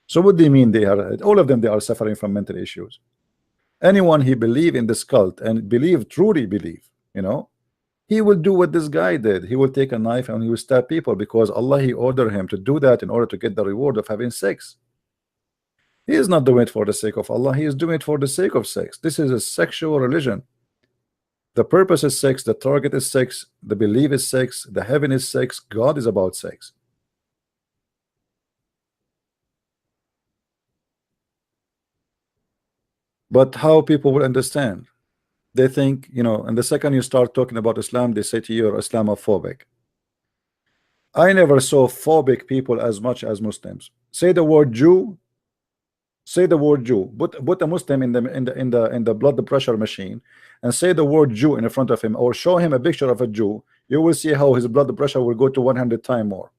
So what do you mean they are, all of them, they are suffering from mental issues? Anyone he believe in this cult and truly believe, you know, he will do what this guy did. He will take a knife and he will stab people because Allah, he ordered him to do that in order to get the reward of having sex. He is not doing it for the sake of Allah. He is doing it for the sake of sex. This is a sexual religion. The purpose is sex, the target is sex, the belief is sex, the heaven is sex, God is about sex. But how people will understand? They think, you know, and the second you start talking about Islam, they say to you, you're Islamophobic. I never saw phobic people as much as Muslims. Say the word Jew, say the word Jew, put a Muslim in the blood pressure machine and say the word Jew in front of him, or show him a picture of a Jew, you will see how his blood pressure will go to 100 times more.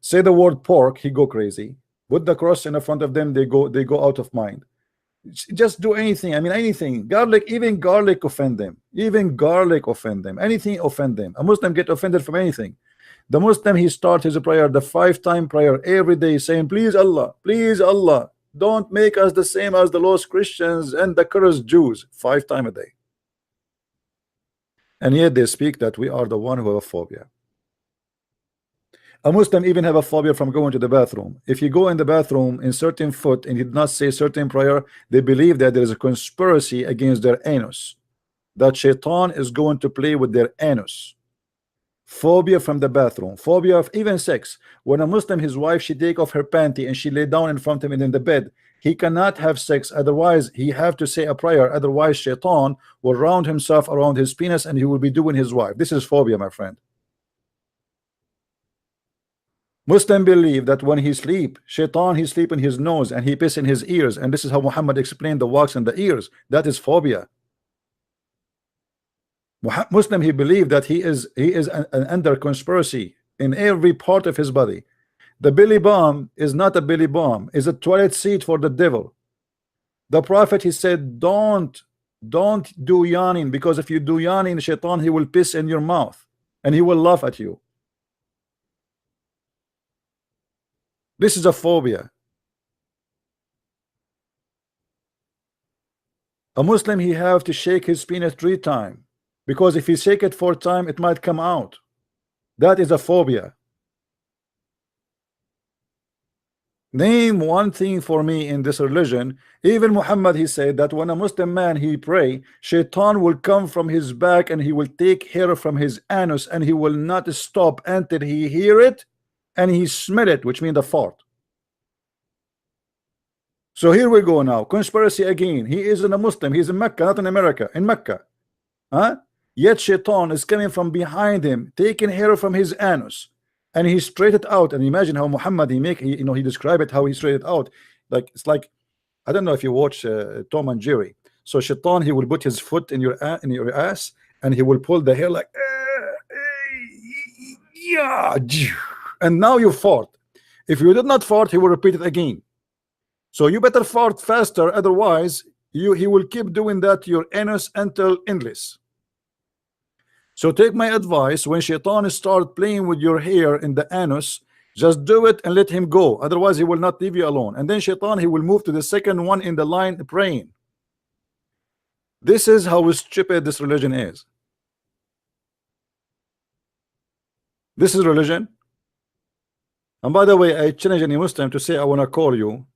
Say the word pork, he go crazy. Put the cross in front of them, they go out of mind. Just do anything. I mean, anything. Garlic, even garlic offend them. Even garlic offend them. Anything offend them. A Muslim get offended from anything. The Muslim, he starts his prayer, the 5-time prayer every day, saying, please Allah, don't make us the same as the lost Christians and the cursed Jews. 5 times a day. And yet they speak that we are the one who have a phobia. A Muslim even have a phobia from going to the bathroom. If you go in the bathroom in certain foot and you did not say certain prayer, they believe that there is a conspiracy against their anus, that shaitan is going to play with their anus. Phobia from the bathroom, phobia of even sex. When a Muslim, his wife, she take off her panty and she lay down in front of him in the bed, he cannot have sex, otherwise he have to say a prayer, otherwise shaitan will round himself around his penis and he will be doing his wife. This is phobia, my friend. Muslim believe that when he sleep, shaitan, he sleep in his nose and he piss in his ears, and this is how Muhammad explained the wax in the ears. That is phobia. Muslim, he believe that he is an under conspiracy in every part of his body. The belly bomb is not a belly bomb, is a toilet seat for the devil. The Prophet, he said, don't do yawning, because if you do yawning, shaitan, he will piss in your mouth and he will laugh at you. This is a phobia. A Muslim, he have to shake his penis 3 times, because if he shake it 4 times, it might come out. That is a phobia. Name one thing for me in this religion. Even Muhammad, he said that when a Muslim man he pray, shaitan will come from his back and he will take hair from his anus and he will not stop until he hear it and he smell it, which means the fart. So here we go now. Conspiracy again. He isn't a Muslim. He's in Mecca, not in America. In Mecca. Huh? Yet shaitan is coming from behind him, taking hair from his anus, and he straight it out. And imagine how Muhammad he described it, how he straight it out. Like it's like, I don't know if you watch Tom and Jerry. So shaitan, he will put his foot in your ass and he will pull the hair like yeah, and now you fart. If you did not fart, he will repeat it again. So you better fart faster, otherwise he will keep doing that to your anus until endless. So take my advice, when shaitan start playing with your hair in the anus, just do it and let him go, otherwise he will not leave you alone. And then shaitan, he will move to the second one in the line praying. This is how stupid this religion is. This is religion. And by the way, I challenge any Muslim to say I want to call you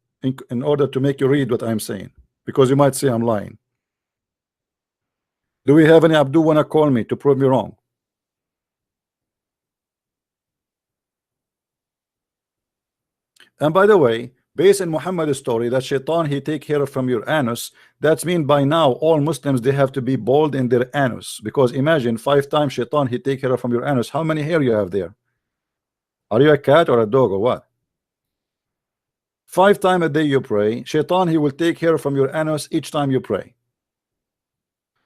in order to make you read what I'm saying, because you might say I'm lying. Do we have any Abdul want to call me to prove me wrong? And by the way, based on Muhammad's story that shaitan he take hair from your anus, that's mean by now all Muslims they have to be bald in their anus, because imagine 5 times shaitan he take hair from your anus. How many hair you have there? Are you a cat or a dog or what? 5 times a day you pray, shaitan he will take hair from your anus each time you pray.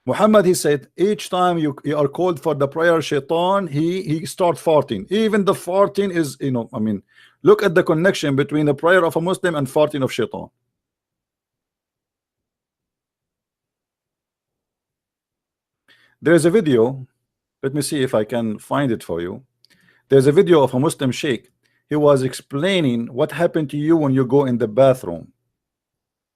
Muhammad he said each time you are called for the prayer, shaitan he start farting. Even the farting is, I mean, look at the connection between the prayer of a Muslim and farting of shaitan. There's a video, let me see if I can find it for you. There's a video of a Muslim sheikh. He was explaining what happened to you when you go in the bathroom.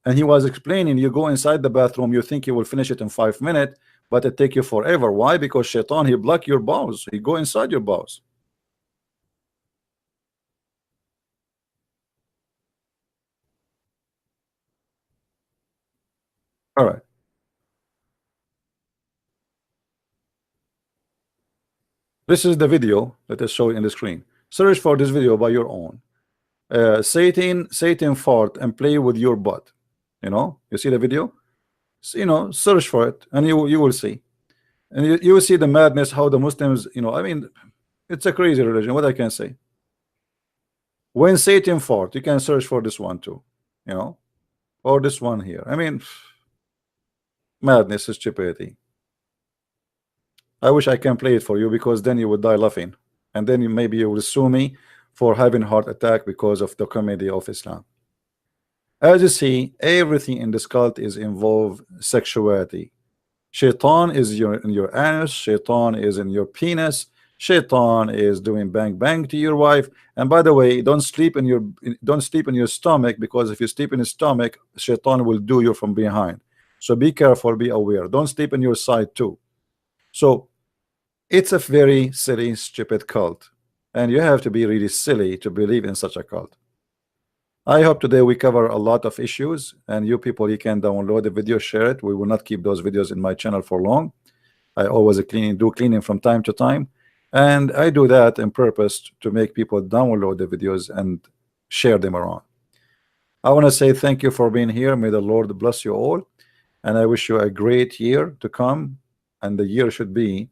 And he was explaining, you go inside the bathroom, you think you will finish it in 5 minutes, but it take you forever. Why? Because shaitan, he block your bowels. He go inside your bowels. All right. This is the video that is showing in the screen. Search for this video by your own. Satan fart and play with your butt. You see the video? So, search for it and you will see. And you will see the madness, how the Muslims, I mean, it's a crazy religion. What I can say. When Satan fart, you can search for this one too, or this one here. I mean, madness is stupidity. I wish I can play it for you, because then you would die laughing, and then maybe you will sue me for having heart attack because of the comedy of Islam. As you see, everything in this cult is involved sexuality. Shaitan is in your anus, shaitan is in your penis, shaitan is doing bang bang to your wife. And by the way, don't sleep in your stomach, because if you sleep in your stomach, shaitan will do you from behind. So be careful, be aware. Don't sleep in your side too. So it's a very silly, stupid cult, and you have to be really silly to believe in such a cult. I hope today we cover a lot of issues, and you people, you can download the video, share it. We will not keep those videos in my channel for long. I always do cleaning from time to time, and I do that on purpose to make people download the videos and share them around. I want to say thank you for being here. May the Lord bless you all, and I wish you a great year to come. And the year should be,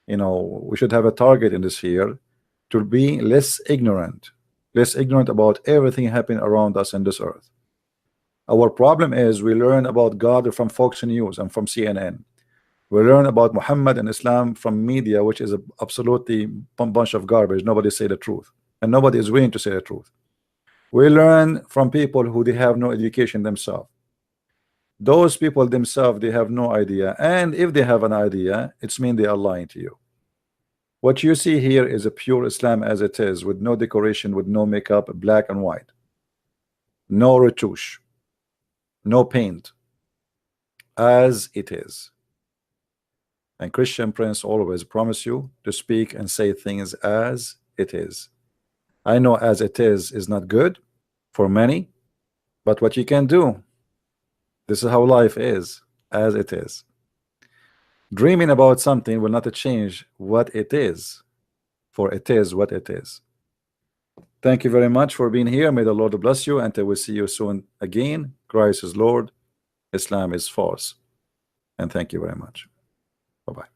we should have a target in this year to be less ignorant about everything happening around us in this earth. Our problem is we learn about God from Fox News and from CNN. We learn about Muhammad and Islam from media, which is absolutely a bunch of garbage. Nobody say the truth, and nobody is willing to say the truth. We learn from people who they have no education themselves. Those people themselves, they have no idea, and if they have an idea, it's mean they are lying to you. What you see here is a pure Islam as it is, with no decoration, with no makeup, black and white, no retouche, no paint, as it is. And Christian Prince always promise you to speak and say things as it is. I know as it is not good, for many, but what you can do, this is how life is, as it is. Dreaming about something will not change what it is, for it is what it is. Thank you very much for being here. May the Lord bless you, until we see you soon again. Christ is Lord, Islam is false. And thank you very much. Bye-bye.